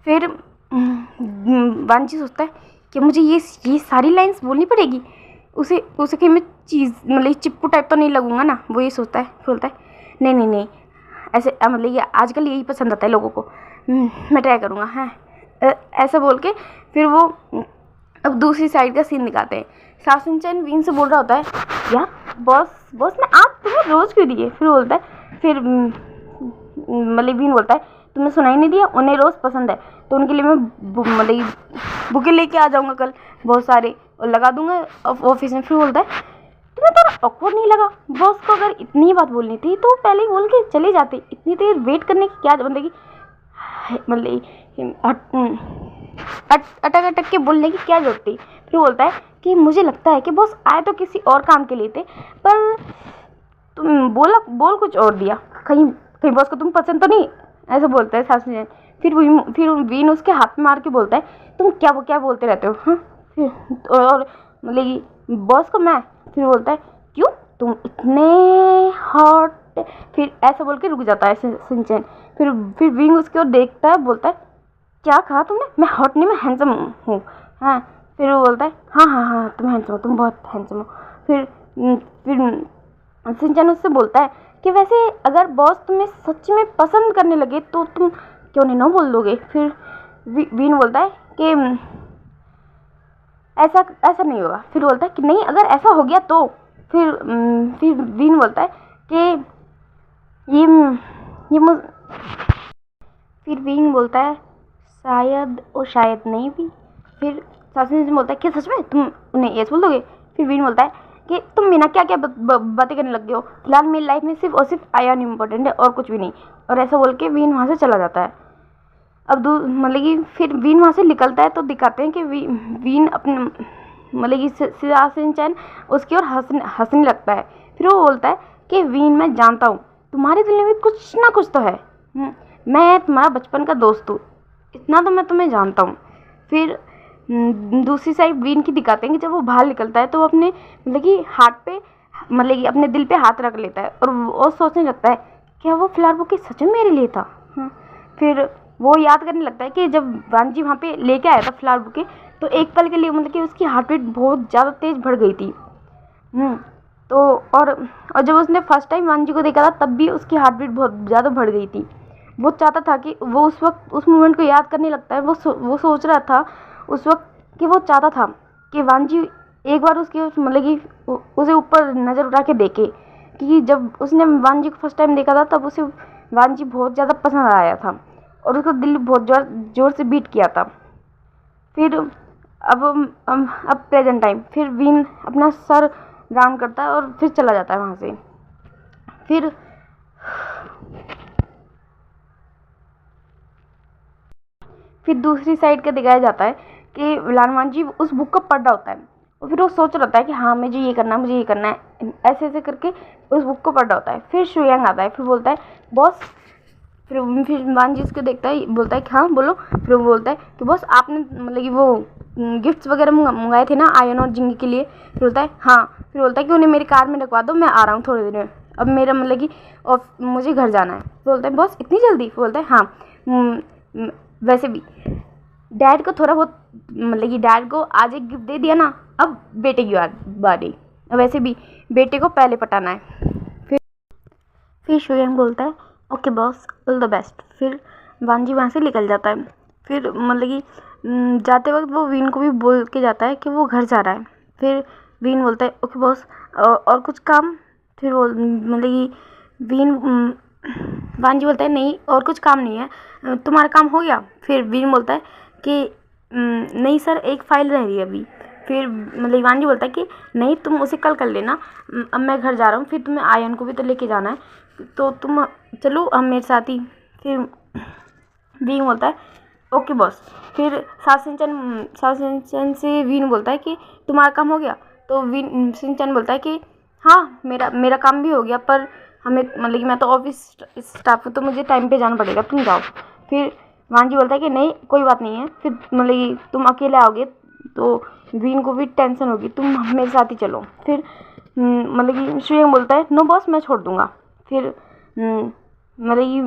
फिर वांजी सोचता है कि मुझे ये सारी लाइन्स बोलनी पड़ेगी, उसे कहीं मैं चीज़ चिप्पू टाइप तो नहीं लगूंगा ना, वो ये सोचता है। फिर बोलता है, नहीं ऐसे ये आजकल यही पसंद आता है लोगों को, मैं ट्राई करूँगा। हाँ ऐसा बोल के फिर वो अब दूसरी साइड का सीन दिखाते हैं। सासिन-चैन वीन से बोल रहा होता है, यार बॉस मैं आज तुम्हें रोज़ क्यों दिए। फिर बोलता है, फिर वीन बोलता है, तुमने सुनाई नहीं दिया, उन्हें रोज़ पसंद है तो उनके लिए मैं बुके लेके आ जाऊँगा कल बहुत सारे और लगा दूँगा ऑफिस में। फिर बोलता है, तुम्हें थोड़ा ऑकवर्ड नहीं लगा? बॉस को अगर इतनी ही बात बोलनी थी तो पहले ही बोल के चले जाते, इतनी देर वेट करने की क्या मतलब कि अटक अटक के बोलने की क्या जरूरत थी? फिर बोलता है कि मुझे लगता है कि बॉस आए तो किसी और काम के लिए थे, पर तुम बोल कुछ और दिया, कहीं कहीं बॉस को तुम पसंद तो नहीं, ऐसा बोलता है सास में। फिर वीन उसके हाथ में मार के बोलता है तुम क्या बोलते रहते हो, हाँ? फिर और मतलब कि बॉस को मैं। फिर बोलता है क्यों, तुम इतने हॉट? फिर ऐसा बोल के रुक जाता है सिंचन। फिर विंग उसकी ओर देखता है, बोलता है क्या कहा तुमने? मैं हॉट नहीं, मैं हैंडसम हूँ, हाँ? फिर वो बोलता है हाँ तुम हैंडसम हो, तुम बहुत हैंडसम हो। फिर सिंचन उससे बोलता है कि वैसे अगर बॉस तुम्हें सच में पसंद करने लगे तो तुम क्यों नहीं नो बोल दोगे? फिर वीन बोलता है कि ऐसा नहीं होगा। फिर बोलता है कि नहीं, अगर ऐसा हो गया तो फिर वीन बोलता है कि ये मुझ फिर वीन बोलता है शायद और शायद नहीं भी। फिर सासू से बोलता है कि सच में तुम उन्हें यस बोल दोगे? फिर वीन बोलता है कि तुम बिना क्या क्या बातें करने लग गए हो, फिलहाल मेरी लाइफ में सिर्फ और सिर्फ आयन इम्पोर्टेंट है और कुछ भी नहीं। और ऐसा बोल के वीन वहाँ से चला जाता है। अब मतलब कि फिर वीन वहाँ से निकलता है तो दिखाते हैं कि वीन अपने मतलब कि सिंचन उसकी ओर हंसने लगता है। फिर वो बोलता है कि वीन मैं जानता हूँ तुम्हारे दिल में भी कुछ ना कुछ तो है, मैं तुम्हारा बचपन का दोस्त हूँ, इतना तो मैं तुम्हें जानता हूँ। फिर दूसरी साइड वीन की दिखाते हैं कि जब वो बाहर निकलता है तो वो अपने मतलब कि हाथ पे मतलब कि अपने दिल पे हाथ रख लेता है और सोचने लगता है क्या वो फ्लावर बुके सच में मेरे लिए था? फिर वो याद करने लगता है कि जब वांजी वहाँ पे लेके आया था फ्लावर बुके तो एक पल के लिए मतलब कि उसकी हार्ट बीट बहुत ज़्यादा तेज़ बढ़ गई थी। तो और जब उसने फर्स्ट टाइम वांजी को देखा था तब भी उसकी हार्ट बीट बहुत ज़्यादा बढ़ गई थी। वो चाहता था कि वो उस वक्त उस मोमेंट को याद करने लगता है। वो सोच रहा था उस वक्त कि वो चाहता था कि वांजी एक बार उसकी मतलब कि उसे ऊपर नज़र उठा के देखे, कि जब उसने वांजी को फर्स्ट टाइम देखा था तब उसे वांजी बहुत ज़्यादा पसंद आया था और उसका दिल बहुत जोर से बीट किया था। फिर अब प्रेजेंट टाइम, फिर वीन अपना सर डाउन करता है और फिर चला जाता है वहाँ से। फिर दूसरी साइड का दिखाया जाता है कि लालमान जी उस बुक को पढ़ रहा होता है और फिर वो सोच रहा होता है कि हाँ मुझे ये करना है, ऐसे ऐसे करके उस बुक को पढ़ रहा होता है। फिर शुयांग आता है, फिर बोलता है बॉस। फिर वानजी उसको देखता है, बोलता है कि हाँ बोलो। फिर वो बोलता है कि बॉस आपने मतलब कि वो गिफ्ट्स वगैरह मंगाए थे ना आयन और जिंगी के लिए? फिर बोलता है हाँ। फिर बोलता है कि उन्हें मेरी कार में रखवा दो, मैं आ रहा हूँ थोड़ी देर में, अब मेरा मतलब कि और मुझे घर जाना है। फिर बोलता है बॉस इतनी जल्दी? फिर बोलता है हाँ वैसे भी डैड को थोड़ा बहुत मतलब कि डैड को आज एक गिफ्ट दे दिया ना, अब बेटे की बारी, वैसे भी बेटे को पहले पटाना है। फिर शुयांग बोलता है okay boss all the best. फिर वांजी वहाँ से निकल जाता है। फिर मतलब कि जाते वक्त वो वीन को भी बोल के जाता है कि वो घर जा रहा है। फिर वीन बोलता है ओके बॉस और कुछ काम? फिर वो मतलब कि वांजी बोलता है नहीं और कुछ काम नहीं है, तुम्हारा काम हो गया? फिर वीन बोलता है कि नहीं सर एक फ़ाइल रह रही है अभी। फिर मतलब वांजी बोलता है कि नहीं तुम उसे कल कर लेना, अब मैं घर जा रहा हूँ, फिर तुम्हें आयन को भी तो लेके जाना है तो तुम चलो हम मेरे साथ ही। फिर वीन बोलता है ओके बॉस। फिर सासिंचन से वीन बोलता है कि तुम्हारा काम हो गया? तो वीन सिंचन बोलता है कि हाँ मेरा काम भी हो गया, पर हमें मतलब कि मैं तो ऑफिस स्टाफ हूँ तो मुझे टाइम पे जाना पड़ेगा, तुम जाओ। फिर वांजी बोलता है कि नहीं कोई बात नहीं है, फिर मतलब कि तुम अकेले आओगे तो वीन को भी टेंशन होगी, तुम मेरे साथ ही चलो। फिर मतलब कि शुयांग बोलता है नो बॉस मैं छोड़ दूँगा। फिर मतलब कि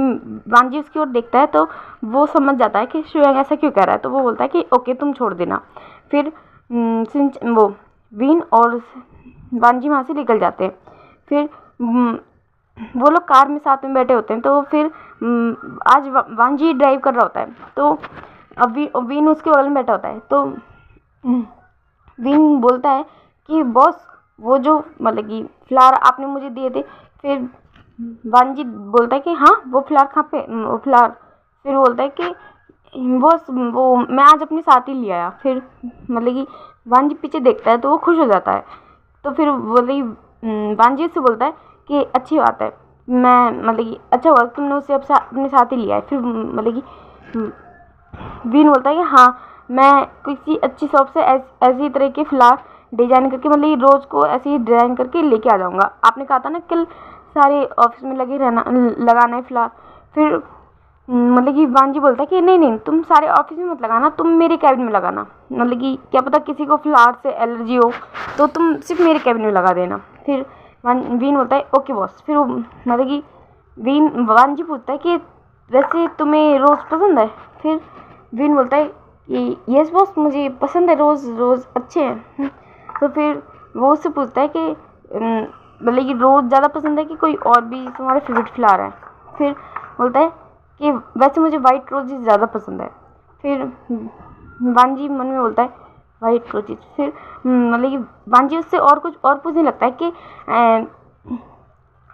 वांजी उसकी ओर देखता है तो वो समझ जाता है कि शुयांग ऐसा क्यों कह रहा है, तो वो बोलता है कि ओके तुम छोड़ देना। फिर वो वीन और वांजी वहाँ से निकल जाते हैं। फिर वो लोग कार में साथ में बैठे होते हैं। तो फिर आज वांजी ड्राइव कर रहा होता है तो अब वीन उसके बगल में बैठा होता है। तो वीन बोलता है कि बॉस वो जो मतलब कि फ्लावर आपने मुझे दिए थे। फिर वांजी बोलता है कि हाँ वो फ्लावर कहाँ पे, वो फ्लावर। फिर बोलता है कि बॉस वो मैं आज अपने साथ ही ले आया। फिर मतलब कि वांजी पीछे देखता है तो वो खुश हो जाता है। तो फिर बोले वांजी उससे बोलता है कि अच्छी बात है, मैं मतलब कि अच्छा हुआ तुमने उसे अपने साथ ही लिया है। फिर मतलब कि वीन बोलता है कि हाँ, मैं किसी अच्छी शॉप से ऐसी तरह के फ्लावर डिजाइन करके मतलब रोज़ को ऐसे ही डिजाइन करके लेके आ जाऊँगा। आपने कहा था ना कल सारे ऑफिस में लगे रहना, लगाना है फ्लावर। फिर मतलब कि वांजी बोलता है कि नहीं नहीं, तुम सारे ऑफिस में मत लगाना, तुम मेरे कैबिन में लगाना। मतलब कि क्या पता किसी को फ्लावर से एलर्जी हो तो तुम सिर्फ मेरे कैबिन में लगा देना। फिर वीन बोलता है ओके बॉस। फिर वो मतलब कि वांजी पूछता है कि वैसे तुम्हें रोज़ पसंद है? फिर वीन बोलता है कि यस बॉस, मुझे पसंद है, रोज़ अच्छे हैं। तो फिर वो उससे पूछता है कि मतलब कि रोज़ ज़्यादा पसंद है कि कोई और भी तुम्हारा फेवरेट फ्लावर है? फिर बोलता है कि वैसे मुझे वाइट रोजेज ज़्यादा पसंद है। फिर वांजी मन में बोलता है वाइट रोजेज। फिर मतलब कि वांजी उससे और कुछ और पूछने लगता है कि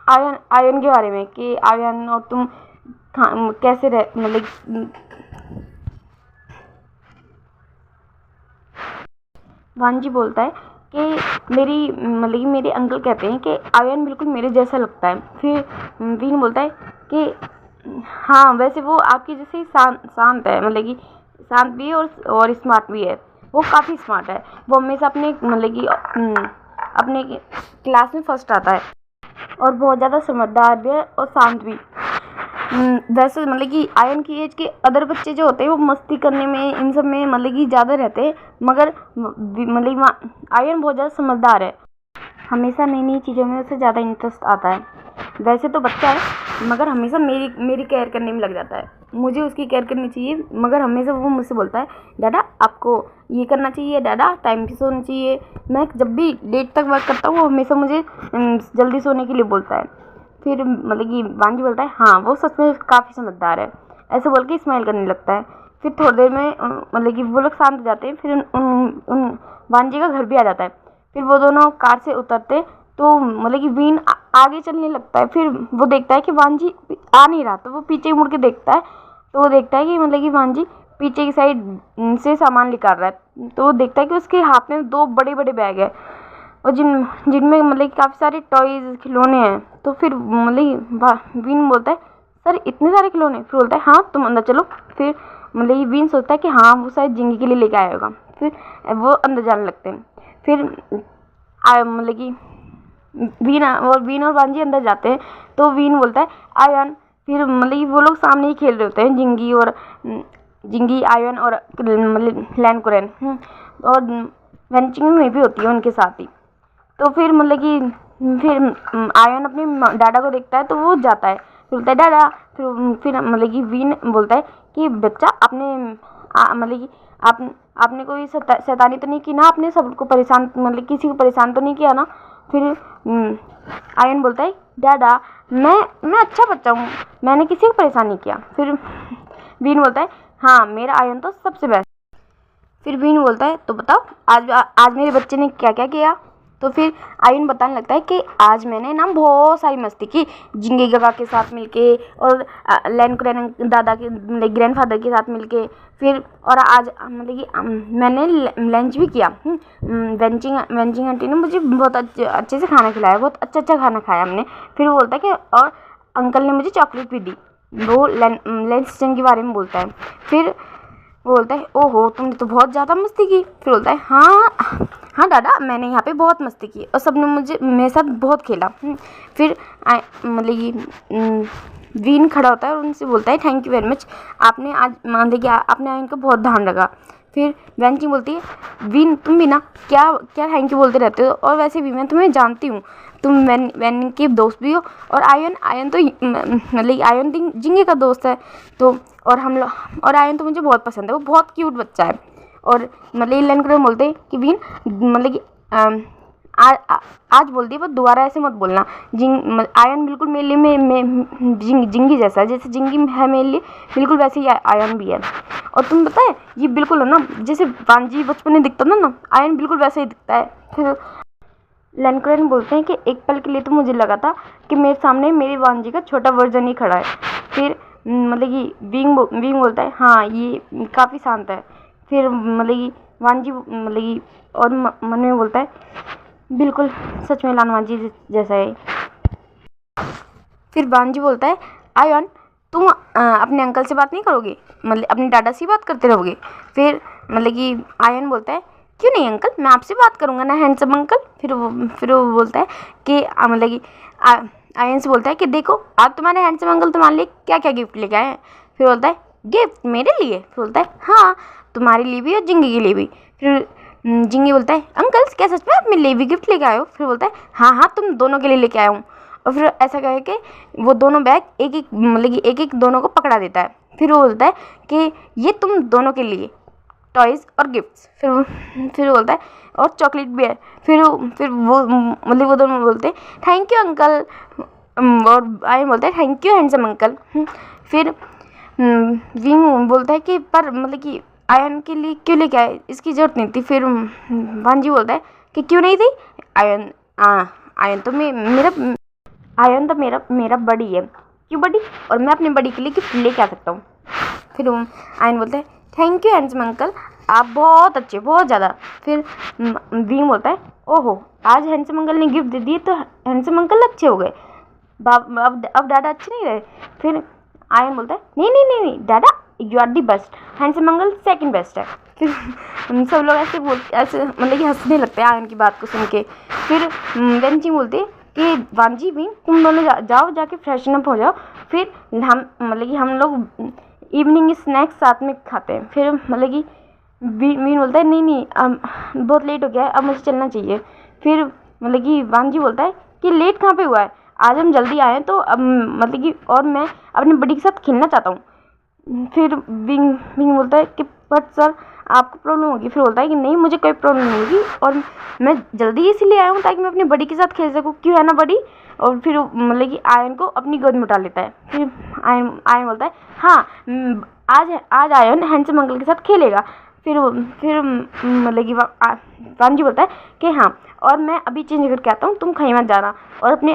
आयन के बारे में, कि आयन और तुम कैसे रह मतलब वांजी बोलता है कि मेरे अंकल कहते हैं कि आयन बिल्कुल मेरे जैसा लगता है। फिर वीन बोलता है कि हाँ, वैसे वो आपके जैसे ही शांत है, मतलब कि शांत भी है और स्मार्ट भी है। वो काफ़ी स्मार्ट है, वो हमेशा अपने मतलब कि अपने क्लास में फर्स्ट आता है और बहुत ज़्यादा समझदार भी है और शांत भी। वैसे मतलब कि आयन की एज के अदर बच्चे जो होते हैं वो मस्ती करने में इन सब में मतलब कि ज़्यादा रहते हैं, मगर मतलब आयन बहुत ज़्यादा समझदार है, हमेशा नई नई चीज़ों में उसे ज़्यादा इंटरेस्ट आता है। वैसे तो बच्चा है मगर हमेशा मेरी केयर करने में लग जाता है, मुझे उसकी केयर करनी चाहिए, मगर हमेशा वो मुझसे बोलता है दादा आपको ये करना चाहिए, दादा टाइम पे सोना चाहिए। मैं जब भी लेट तक वर्क करता हूँ वो हमेशा मुझे जल्दी सोने के लिए बोलता है। फिर मतलब कि वांजी बोलता है हाँ, वो सच में काफ़ी समझदार है, ऐसे बोल के स्माइल करने लगता है। फिर थोड़ी देर में मतलब कि वो लोग शांत हो जाते हैं। फिर उन वांजी का घर भी आ जाता है। फिर वो दोनों कार से उतरते तो मतलब कि वीन आगे चलने लगता है। फिर वो देखता है कि वांजी आ नहीं रहा, तो वो पीछे मुड़ के देखता है, तो वो देखता है कि मतलब कि वांजी पीछे की साइड से सामान निकाल रहा है। तो वो देखता है कि उसके हाथ में 2 बड़े बड़े बैग है और जिनमें मतलब काफ़ी सारे टॉयज खिलौने हैं। तो फिर मतलब वीन बोलता है सर इतने सारे खिलौने? फिर बोलता है हाँ, तुम अंदर चलो। फिर मतलब वीन सोचता है कि हाँ, वो शायद जिंगी के लिए लेके आया होगा। फिर वो अंदर जाने लगते हैं। फिर मतलब कि वीन और वांजी अंदर जाते हैं तो वीन बोलता है आयन। फिर मतलब वो लोग सामने ही खेल रहे होते हैं, जिंगी आयन और मतलब लैनकुरैन और वेंचिंग में भी होती है उनके साथ ही। तो फिर मतलब कि फिर आयन अपने डाडा को देखता है तो वो जाता है, बोलता है डाडा। फिर मतलब कि वीन बोलता है कि बच्चा आपने मतलब कि आपने कोई शैतानी तो नहीं की ना, आपने सबको परेशान मतलब किसी को परेशान तो नहीं किया ना? फिर आयन बोलता है डाडा मैं अच्छा बच्चा हूँ, मैंने किसी को परेशान नहीं किया। फिर वीन बोलता है हाँ, मेरा आयन तो सबसे बेस्ट। फिर वीन बोलता है तो बताओ आज मेरे बच्चे ने क्या क्या किया? तो फिर आयन बताने लगता है कि आज मैंने ना बहुत सारी मस्ती की, जिंगी गगा के साथ मिलके और लैनकुरैन दादा के ग्रैंडफादर के साथ मिलके। फिर और आज मतलब कि मैंने लंच भी किया। वेंचिंग आंटी ने मुझे बहुत अच्छे से खाना खिलाया, बहुत अच्छा खाना खाया हमने। फिर वो बोलता है कि और अंकल ने मुझे चॉकलेट भी दी। वो लंच के बारे में बोलता है। फिर वो बोलता है ओहो, तुमने तो बहुत ज़्यादा मस्ती की। फिर बोलता है हाँ दादा, मैंने यहाँ पे बहुत मस्ती की और सबने मेरे साथ बहुत खेला। फिर मतलब कि वीन खड़ा होता है और उनसे बोलता है थैंक यू वेरी मच, आपने आज मतलब कि आपने इनका बहुत ध्यान रखा। फिर वेंची बोलती है वीन तुम भी ना क्या क्या थैंक यू बोलते रहते हो, और वैसे भी मैं तुम्हें जानती हूँ, तुम वैन के दोस्त भी हो। और आयन तो मतलब आयन जिंगे का दोस्त है। तो और हम लोग और आयन तो मुझे बहुत पसंद है, वो बहुत क्यूट बच्चा है। और मतलब लैनकुरैन बोलते हैं कि वीन मतलब कि आज बोल दिया पर दोबारा ऐसे मत बोलना। आयन बिल्कुल मेरे लिए जिंगी जैसा है, जैसे जिंगी है मेरे लिए बिल्कुल वैसे ही आयन भी है। और तुम पता है ये बिल्कुल है ना जैसे वांजी बचपन में दिखता था ना, आयन बिल्कुल वैसे ही दिखता है। फिर लैनकुरैन बोलते हैं कि एक पल के लिए तो मुझे लगा था कि मेरे सामने मेरे वांजी का छोटा वर्जन ही खड़ा है। फिर मतलब कि विंग बोलता है हाँ, ये काफ़ी शांत है। फिर मतलब कि वांजी मतलब कि और मन में बोलता है बिल्कुल सच में लानवान जी जैसा है। फिर वांजी बोलता है, आयन तुम अपने अंकल से बात नहीं करोगे, मतलब अपने दादा से बात करते रहोगे। फिर मतलब कि आयन बोलता है, क्यों नहीं अंकल, मैं आपसे बात करूँगा ना हैंडसम अंकल। फिर वो बोलता है कि मतलब कि आयन से बोलता है कि देखो आप तुम्हारे हैंडसम अंकल तुम्हारे लिए क्या क्या गिफ्ट लेके आए हैं। फिर बोलता है, गिफ्ट मेरे लिए? फिर बोलता है, हाँ तुम्हारे लिए भी और जिंगी के लिए भी। फिर जिंगी बोलता है, अंकल क्या सच में आप मेरे लिए भी गिफ्ट लेके आए हो? फिर बोलता है, हाँ हाँ तुम दोनों के लिए लेके आया हूँ। और फिर ऐसा कह के वो दोनों बैग एक एक मतलब कि एक एक दोनों को पकड़ा देता है। फिर वो बोलता है कि ये तुम दोनों के लिए टॉयज़ और गिफ्ट्स। फिर बोलता है, और चॉकलेट भी है। फिर वो मतलब वो दोनों बोलते हैं, थैंक यू अंकल। और आयन बोलता है, थैंक यू हैंडसम अंकल। फिर विंग बोलता है कि पर मतलब कि आयन के लिए क्यों लेके आए, इसकी ज़रूरत नहीं थी। फिर वांजी बोलता है कि क्यों नहीं थी? आयन आयन तो मेरा आयन तो मेरा बड़ी है। क्यों बड़ी? और मैं अपने बड़ी के लिए गिफ्ट लेके आ सकता हूँ। फिर आयन बोलता है, थैंक यू हैंडसम अंकल, आप बहुत अच्छे, बहुत ज़्यादा। फिर विंग बोलता है, ओहो आज हैंडसम अंकल ने गिफ्ट दे दिए तो हैंडसम अंकल अच्छे हो गए, अब दादा अच्छे नहीं रहे। फिर आयन बोलता है, नहीं नहीं नहीं नहीं दादा, you are the best, handsome uncle second best है। फिर सब लोग ऐसे मतलब कि हंसने लगते हैं आयन की बात को सुन के। फिर वेंची बोलते हैं कि वांजी भी तुम दोनों जाओ जाके फ्रेशन अप हो जाओ, फिर हम मतलब कि हम लोग इवनिंग स्नैक्स साथ में खाते हैं। फिर मतलब कि वीन बोलता है, नहीं नहीं बहुत लेट हो गया है, अब मुझे चलना चाहिए। फिर मतलब कि वांजी बोलता है कि लेट कहाँ पे हुआ है, आज हम जल्दी आए हैं तो अब मतलब कि और मैं अपने बड़ी के साथ खेलना चाहता हूँ। फिर विंग बोलता है कि बट सर आपको प्रॉब्लम होगी। फिर बोलता है कि नहीं मुझे कोई प्रॉब्लम नहीं होगी, और मैं जल्दी इसीलिए आया हूँ ताकि मैं अपनी बड़ी के साथ खेल सकूँ, क्यों है ना बड़ी। और फिर मतलब कि आयन को अपनी गोद में उठा लेता है। फिर आयन बोलता है, हाँ आज आयन हैंडसम अंकल के साथ खेलेगा। फिर मतलब कि वांजी बोलता है कि हाँ, और मैं अभी चेंज करके आता हूँ, तुम कहीं मत जाना, और अपने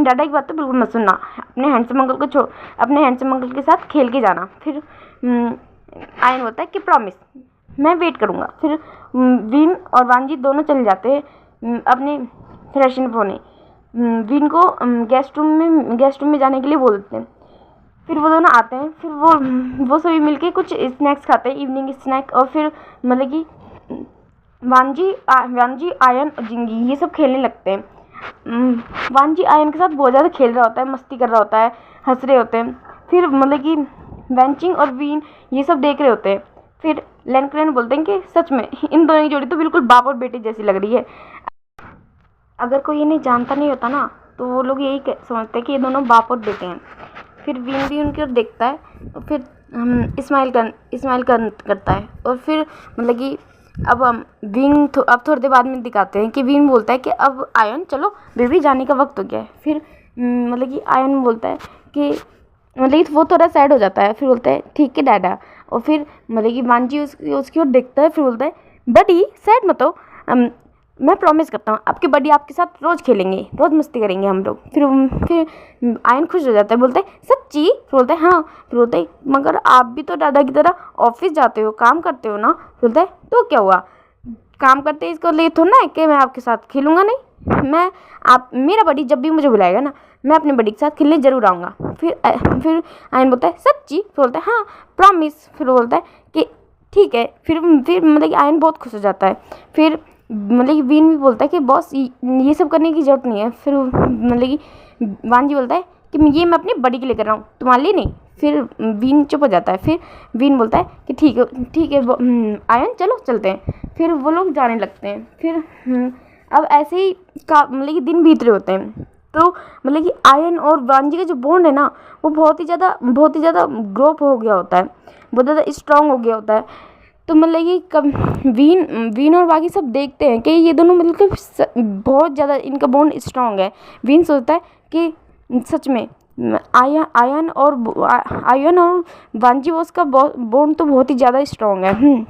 दादा की बात तो बिल्कुल मत सुनना, अपने हैंडसम अंकल को अपने हैंडसम अंकल के साथ खेल के जाना। फिर आयन बोलता है कि प्रॉमिस, मैं वेट करूँगा। फिर विन और वांजी दोनों चले जाते हैं अपने फ्रेशन अप होने। विन को गेस्ट रूम में जाने के लिए बोलते हैं। फिर वो दोनों आते हैं। फिर वो सभी मिलके कुछ स्नैक्स खाते हैं, इवनिंग स्नैक। और फिर मतलब कि वांजी आयन और जिंगी ये सब खेलने लगते हैं। वांजी आयन के साथ बहुत ज़्यादा खेल रहा होता है, मस्ती कर रहा होता है, हंस रहे होते हैं। फिर मतलब कि वेंचिंग और वीन ये सब देख रहे होते हैं। फिर लैंक्रेन बोलते हैं कि सच में इन दोनों की जोड़ी तो बिल्कुल बाप और बेटी जैसी लग रही है। अगर कोई इन्हें जानता नहीं होता ना तो वो लोग यही समझते हैं कि ये दोनों बाप और बेटे हैं। फिर विन भी उनकी ओर देखता है और फिर इस्माइल करता है। और फिर मतलब कि अब अब थोड़ी देर बाद में दिखाते हैं कि विन बोलता है कि अब आयन चलो बेबी जाने का वक्त हो गया है। फिर मतलब कि आयन बोलता है कि मतलब कि वो थोड़ा सैड हो जाता है। फिर बोलता है ठीक है डैडा। और फिर मतलब कि वांजी उसकी ओर देखता है। फिर बोलता है बडी सैड मत हो, मैं प्रॉमिस करता हूँ आपके बडी आपके साथ रोज़ खेलेंगे, रोज़ मस्ती करेंगे हम लोग। फिर आयन खुश हो जाता है, बोलता है सच्ची? फिर बोलता है हाँ। फिर बोलता है मगर आप भी तो दादा की तरह ऑफिस जाते हो, काम करते हो ना? फिर बोलता है तो क्या हुआ, काम करते हैं इसको लिए थोड़ा ना है कि मैं आपके साथ खेलूँगा नहीं। मेरा बडी जब भी मुझे बुलाएगा ना मैं अपने बडी के साथ खेलने ज़रूर आऊँगा। फिर आयन बोलता है सच्ची? फिर बोलता है हाँ प्रॉमिस। फिर बोलता है कि ठीक है। फिर मतलब कि आयन बहुत खुश हो जाता है। फिर मतलब कि विन भी बोलता है कि बॉस ये सब करने की ज़रूरत नहीं है। फिर मतलब कि वांजी बोलता है कि ये मैं अपनी बड़ी के लिए कर रहा हूँ, तुम्हारे लिए नहीं। फिर विन चुप हो जाता है। फिर विन बोलता है कि ठीक है आयन चलो चलते हैं। फिर वो लोग जाने लगते हैं। फिर अब ऐसे ही मतलब कि दिन बीत रहे होते हैं। तो मतलब कि आयन और वांजी का जो बॉन्ड है ना वो बहुत ही ज़्यादा ग्रोप हो गया होता है, बहुत ज़्यादा स्ट्रांग हो गया होता है। तो मतलब कि कब वीन और बाकी सब देखते हैं कि ये दोनों मतलब बहुत ज़्यादा इनका बॉन्ड स्ट्रांग है। वीन सोचता है कि सच में आयन और वांजी बॉस का बॉन्ड तो बहुत ही ज़्यादा स्ट्रांग है।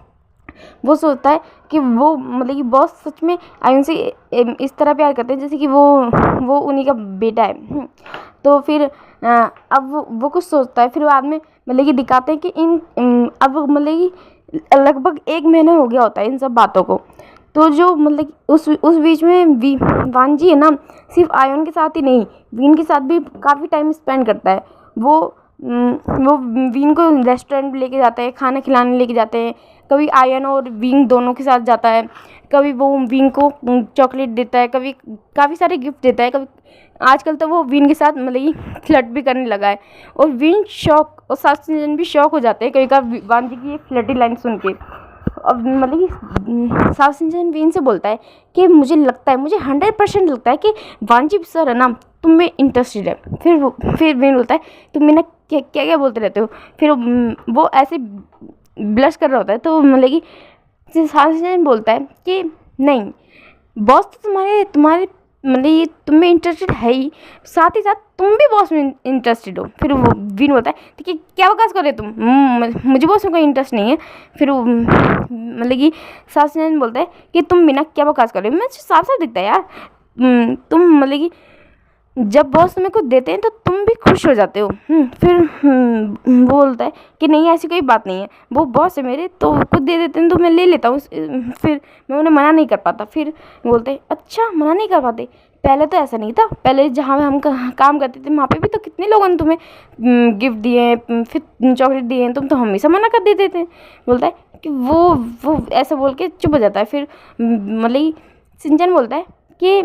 वो सोचता है कि वो मतलब कि बॉस सच में आयन से इस तरह प्यार करते हैं जैसे कि वो उन्हीं का बेटा है। तो फिर अब वो कुछ सोचता है। फिर बाद में मतलब कि दिखाते हैं कि अब मतलब कि लगभग 1 महीना हो गया होता है इन सब बातों को। तो जो मतलब कि उस बीच में वांजी है ना, सिर्फ आयन के साथ ही नहीं, वीन के साथ भी काफ़ी टाइम स्पेंड करता है। वो वीन को रेस्टोरेंट लेके जाते हैं, खाना खिलाने लेके जाते हैं, कभी आयन और वीन दोनों के साथ जाता है, कभी वो वीन को चॉकलेट देता है, कभी काफ़ी सारे गिफ्ट देता है, कभी आजकल तो वो वीन के साथ मतलब कि फ्लर्ट भी करने लगा है। और वीन शॉक और साथ भी शॉक हो जाते हैं कभी कभी वांजी की फ्लर्टी लाइन सुन के। अब मतलब कि साउथ इंडियन वीन से बोलता है कि मुझे 100% लगता है कि वांजी सर है ना तुम में इंटरेस्टेड है। फिर वीन बोलता है तुम मेरा क्या क्या बोलते रहते हो। फिर वो ऐसे ब्लश कर रहा होता है, तो मतलब कि साउथ इंडियन बोलता है कि नहीं बॉस तो तुम्हारे मतलब ये तुम में इंटरेस्टेड है ही, साथ ही साथ तुम भी बॉस में इंटरेस्टेड हो। फिर वो वीन बोलता है ठीक है क्या बकवास कर रहे तुम, मुझे बॉस में कोई इंटरेस्ट नहीं है। फिर वो मतलब कि सास बोलता है कि तुम बिना क्या बकवास कर रहे हो, मैं साफ साफ दिखता है यार। तुम मतलब कि जब बॉस तुम्हें कुछ देते हैं तो तुम भी खुश हो जाते हो। फिर वो बोलता है कि नहीं ऐसी कोई बात नहीं है, वो बॉस है मेरे तो कुछ दे देते हैं तो मैं ले लेता हूँ, फिर मैं उन्हें मना नहीं कर पाता। फिर बोलते हैं अच्छा मना नहीं कर पाते, पहले तो ऐसा नहीं था, पहले जहाँ हम काम करते थे वहाँ पे भी तो कितने लोगों ने तुम्हें गिफ्ट दिए हैं, फिर चॉकलेट दिए हैं, तुम तो हमेशा मना कर देते थे। बोलता है कि वो ऐसा बोल के चुप हो जाता है। फिर मतलब सिंचन बोलता है कि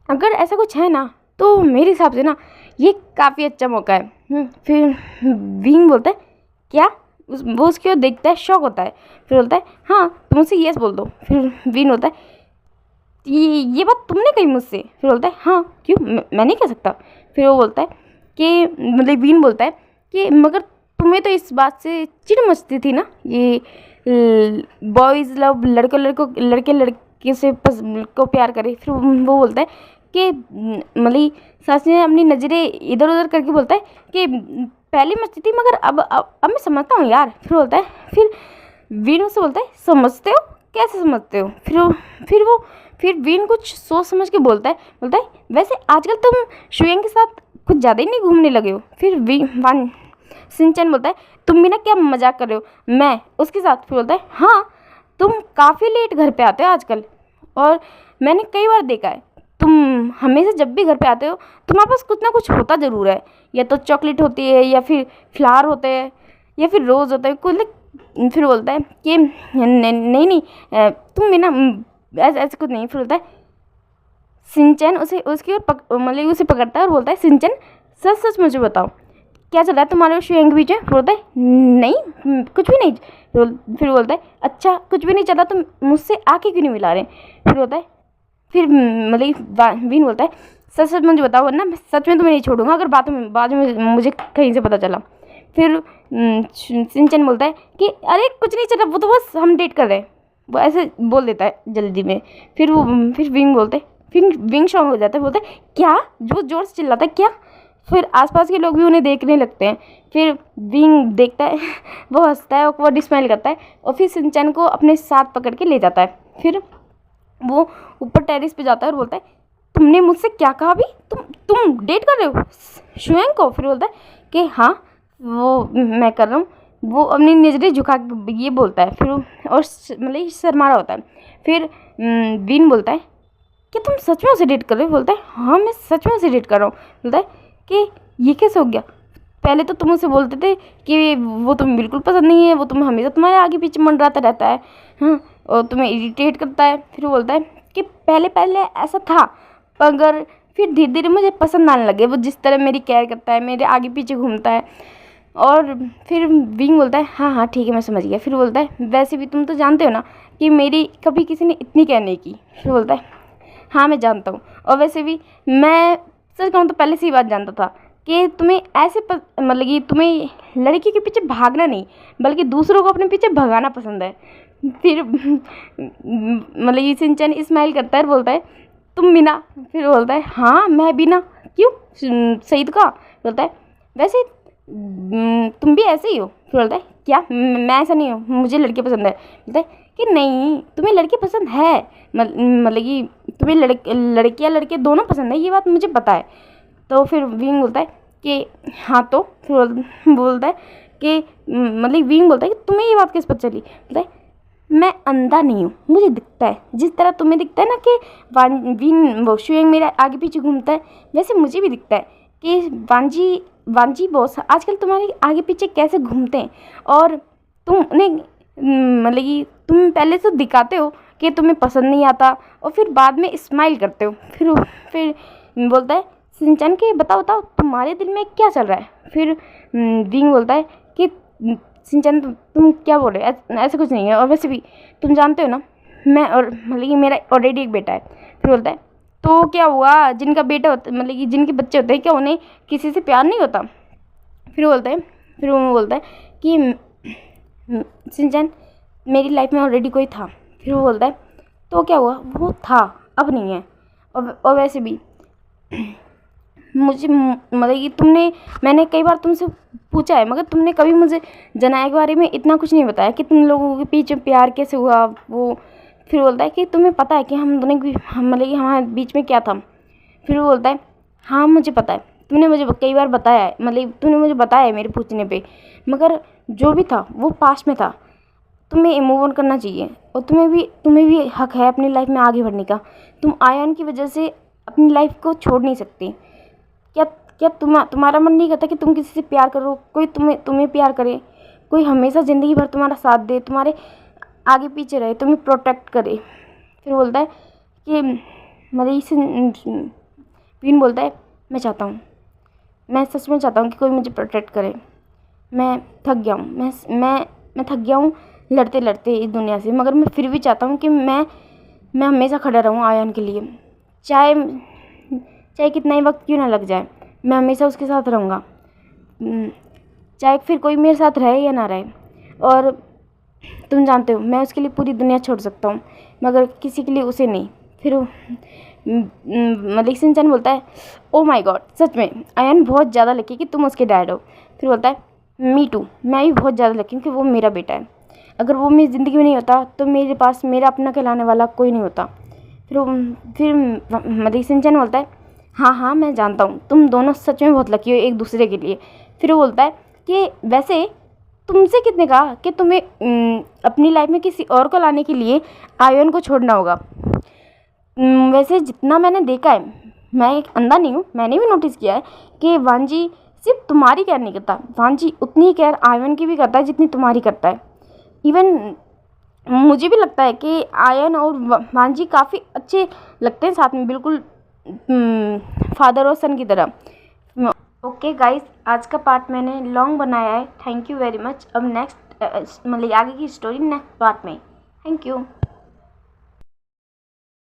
अगर ऐसा कुछ है ना तो मेरे हिसाब से ना ये काफ़ी अच्छा मौका है। फिर विंग बोलता है क्या, वो उसकी ओर देखता है, शॉक होता है। फिर बोलता है हाँ तुम मुझसे यस बोल दो। फिर विंग बोलता है ये बात तुमने कही मुझसे। फिर बोलता है हाँ क्यों, मैं नहीं कह सकता। फिर वो बोलता है कि मतलब विंग बोलता है कि मगर तुम्हें तो इस बात से चिढ़ मचती थी ना, ये बॉयज़ लव लड़के लड़के से को प्यार करे। फिर वो बोलता है कि मतलब सास ने अपनी नज़रें इधर उधर करके बोलता है कि पहले मचती थी मगर अब मैं समझता हूँ यार। फिर बोलता है फिर वीन उससे बोलता है समझते हो, कैसे समझते हो। फिर वीन कुछ सोच समझ के बोलता है वैसे आजकल तुम शुएंग के साथ कुछ ज़्यादा ही नहीं घूमने लगे हो। फिर वन सिंचन बोलता है तुम भी ना क्या मजाक कर रहे हो, मैं उसके साथ। फिर बोलता है हाँ तुम काफ़ी लेट घर पे आते हो आजकल, और मैंने कई बार देखा है तुम हमेशा जब भी घर पे आते हो तुम्हारे पास कुछ ना कुछ होता ज़रूर है, या तो चॉकलेट होती है या फिर फ्लावर होते हैं या फिर रोज़ होता है कुछ। फिर बोलता है कि नहीं तुम भी ना ऐसे कुछ नहीं। फिर बोलता है सिंचन उसकी ओर मतलब उसे पकड़ता है और बोलता है सिंचन सच मुझे बताओ क्या चल रहा है तुम्हारे और शुएंग के बीच में। बोलता है नहीं कुछ भी नहीं। फिर बोलता है अच्छा कुछ भी नहीं चला तो मुझसे आके क्यों नहीं मिला रहे। फिर बोलता है फिर मतलब वीन बोलता है सच मुझे बताओ वरना सच में तुम्हें नहीं छोड़ूंगा अगर बाद में मुझे कहीं से पता चला। फिर सिंचन बोलता है कि अरे कुछ नहीं चला, वो तो बस हम डेट कर रहे हैं, वो ऐसे बोल देता है जल्दी में। फिर विंग बोलते हैं, फिर विंग शॉक हो जाता है, बोलता है क्या, जो जोर से चिल्लाता है क्या। फिर आसपास के लोग भी उन्हें देखने लगते हैं। फिर विंग देखता है वो हंसता है और वो डिस्माइल करता है और फिर सिंचन को अपने साथ पकड़ के ले जाता है। फिर वो ऊपर टेरिस पे जाता है और बोलता है तुमने मुझसे क्या कहा अभी, तुम डेट कर रहे हो शुएंग को। फिर बोलता है कि हाँ वो मैं कर रहा हूँ। वो अपनी नज़रें झुका के ये बोलता है। फिर और मतलब शर्मा रहा होता है। फिर विन बोलता है कि तुम सच में उसे डेट कर रहे हो। बोलता है हाँ मैं सच में उसे डेट कर रहा हूँ। बोलता है कि ये कैसे हो गया, पहले तो तुम उसे बोलते थे कि वो तुम्हें बिल्कुल पसंद नहीं है, वो तुम्हें हमेशा तुम्हारे आगे पीछे मंडराता रहता है, हाँ, और तुम्हें इरिटेट करता है। फिर वो बोलता है कि पहले ऐसा था मगर फिर धीरे धीरे मुझे पसंद आने लगे, वो जिस तरह मेरी केयर करता है, मेरे आगे पीछे घूमता है। और फिर विंग बोलता है हाँ ठीक है मैं समझ गया। फिर बोलता है वैसे भी तुम तो जानते हो ना कि मेरी कभी किसी ने इतनी केयर नहीं की। फिर बोलता है हाँ मैं जानता हूँ, और वैसे भी मैं सच कहूँ तो पहले से ही बात जानता था कि तुम्हें ऐसे मतलब कि तुम्हें लड़की के पीछे भागना नहीं बल्कि दूसरों को अपने पीछे भगाना पसंद है। फिर मतलब ये सिंचन स्माइल करता है और बोलता है तुम भी ना। फिर बोलता है हाँ मैं भी ना, क्यों, सही तो कहा। बोलता है वैसे तुम भी ऐसे ही हो। फिर बोलता है क्या, मैं ऐसा नहीं हूँ, मुझे लड़के पसंद है। बोलता है कि नहीं तुम्हें लड़के पसंद है, मतलब कि तुम्हें लड़कियाँ लड़के दोनों पसंद है, ये बात मुझे पता है। तो फिर विंग बोलता है कि हाँ तो। फिर बोलता है कि मतलब विंग बोलता है कि तुम्हें ये बात किस पता चली। बोलता है मैं अंधा नहीं हूँ, मुझे दिखता है। जिस तरह तुम्हें दिखता है ना कि विन वो शुएंग मेरे आगे पीछे घूमता है, वैसे मुझे भी दिखता है कि वांजी बॉस आजकल तुम्हारे आगे पीछे कैसे घूमते हैं। और तुम उन्हें मतलब कि तुम पहले तो दिखाते हो कि तुम्हें पसंद नहीं आता और फिर बाद में स्माइल करते हो। फिर बोलता है सिंचन के बताओ बताओ तुम्हारे दिल में क्या चल रहा है। फिर विंग बोलता है कि सिंचन तुम क्या बोल रहे हो, ऐसा कुछ नहीं है, और वैसे भी तुम जानते हो ना मैं और मतलब कि मेरा ऑलरेडी एक बेटा है। फिर बोलता है तो क्या हुआ, जिनका बेटा होता मतलब कि जिनके बच्चे होते हैं क्या उन्हें किसी से प्यार नहीं होता। फिर वो बोलता है कि सिंचन मेरी लाइफ में ऑलरेडी कोई था। फिर वो बोलता है तो क्या हुआ, वो था अब नहीं है। और वैसे भी मुझे मतलब कि मैंने कई बार तुमसे पूछा है मगर तुमने कभी मुझे जनाया के बारे में इतना कुछ नहीं बताया कि तुम लोगों के पीछे प्यार कैसे हुआ वो। फिर बोलता है कि तुम्हें पता है कि हम दोनों की मतलब कि हमारे बीच में क्या था। फिर वो बोलता है हाँ मुझे पता है, तुमने मुझे कई बार बताया है, मतलब तुमने मुझे बताया है मेरे पूछने पे, मगर जो भी था वो पास्ट में था। तुम्हें मूव ऑन करना चाहिए और तुम्हें भी हक है अपनी लाइफ में आगे बढ़ने का। तुम आयन की वजह से अपनी लाइफ को छोड़ नहीं सकती। क्या क्या तुम्हारा मन नहीं करता कि तुम किसी से प्यार करो, कोई तुम्हें प्यार करे, कोई हमेशा ज़िंदगी भर तुम्हारा साथ दे, तुम्हारे आगे पीछे रहे, तुम्हें प्रोटेक्ट करे। फिर बोलता है कि मतलब इसे विन बोलता है मैं चाहता हूँ, मैं सच में चाहता हूँ कि कोई मुझे प्रोटेक्ट करे। मैं थक गया हूँ, मैं थक गया हूँ लड़ते लड़ते इस दुनिया से, मगर मैं फिर भी चाहता हूँ कि मैं हमेशा खड़ा रहूँ आयन के लिए, चाहे कितना ही वक्त क्यों ना लग जाए, मैं हमेशा उसके साथ रहूँगा, चाहे फिर कोई मेरे साथ रहे या ना रहे। और तुम जानते हो मैं उसके लिए पूरी दुनिया छोड़ सकता हूँ मगर किसी के लिए उसे नहीं। फिर मतलब सिंचन बोलता है ओ माय गॉड सच में आयन बहुत ज़्यादा लकी कि तुम उसके डैड हो। फिर बोलता है मी टू, मैं भी बहुत ज़्यादा लकी हूँ कि वो मेरा बेटा है। अगर वो मेरी ज़िंदगी में नहीं होता तो मेरे पास मेरा अपना कहलाने वाला कोई नहीं होता। फिर मतलब सिंचन बोलता है हाँ मैं जानता हूँ तुम दोनों सच में बहुत लकी हो एक दूसरे के लिए। फिर वो बोलता है कि वैसे तुमसे किसने कहा कि तुम्हें अपनी लाइफ में किसी और को लाने के लिए आयन को छोड़ना होगा। वैसे जितना मैंने देखा है, मैं एक अंधा नहीं हूँ, मैंने भी नोटिस किया है कि वांजी सिर्फ तुम्हारी केयर नहीं करता, वांजी उतनी ही केयर आयन की भी करता है जितनी तुम्हारी करता है। इवन मुझे भी लगता है कि आयन और वांजी काफ़ी अच्छे लगते हैं साथ में, बिल्कुल फादर और सन की तरह। ओके गाइस, आज का पार्ट मैंने लॉन्ग बनाया है, थैंक यू वेरी मच। अब नेक्स्ट मतलब आगे की स्टोरी नेक्स्ट पार्ट में। Thank you.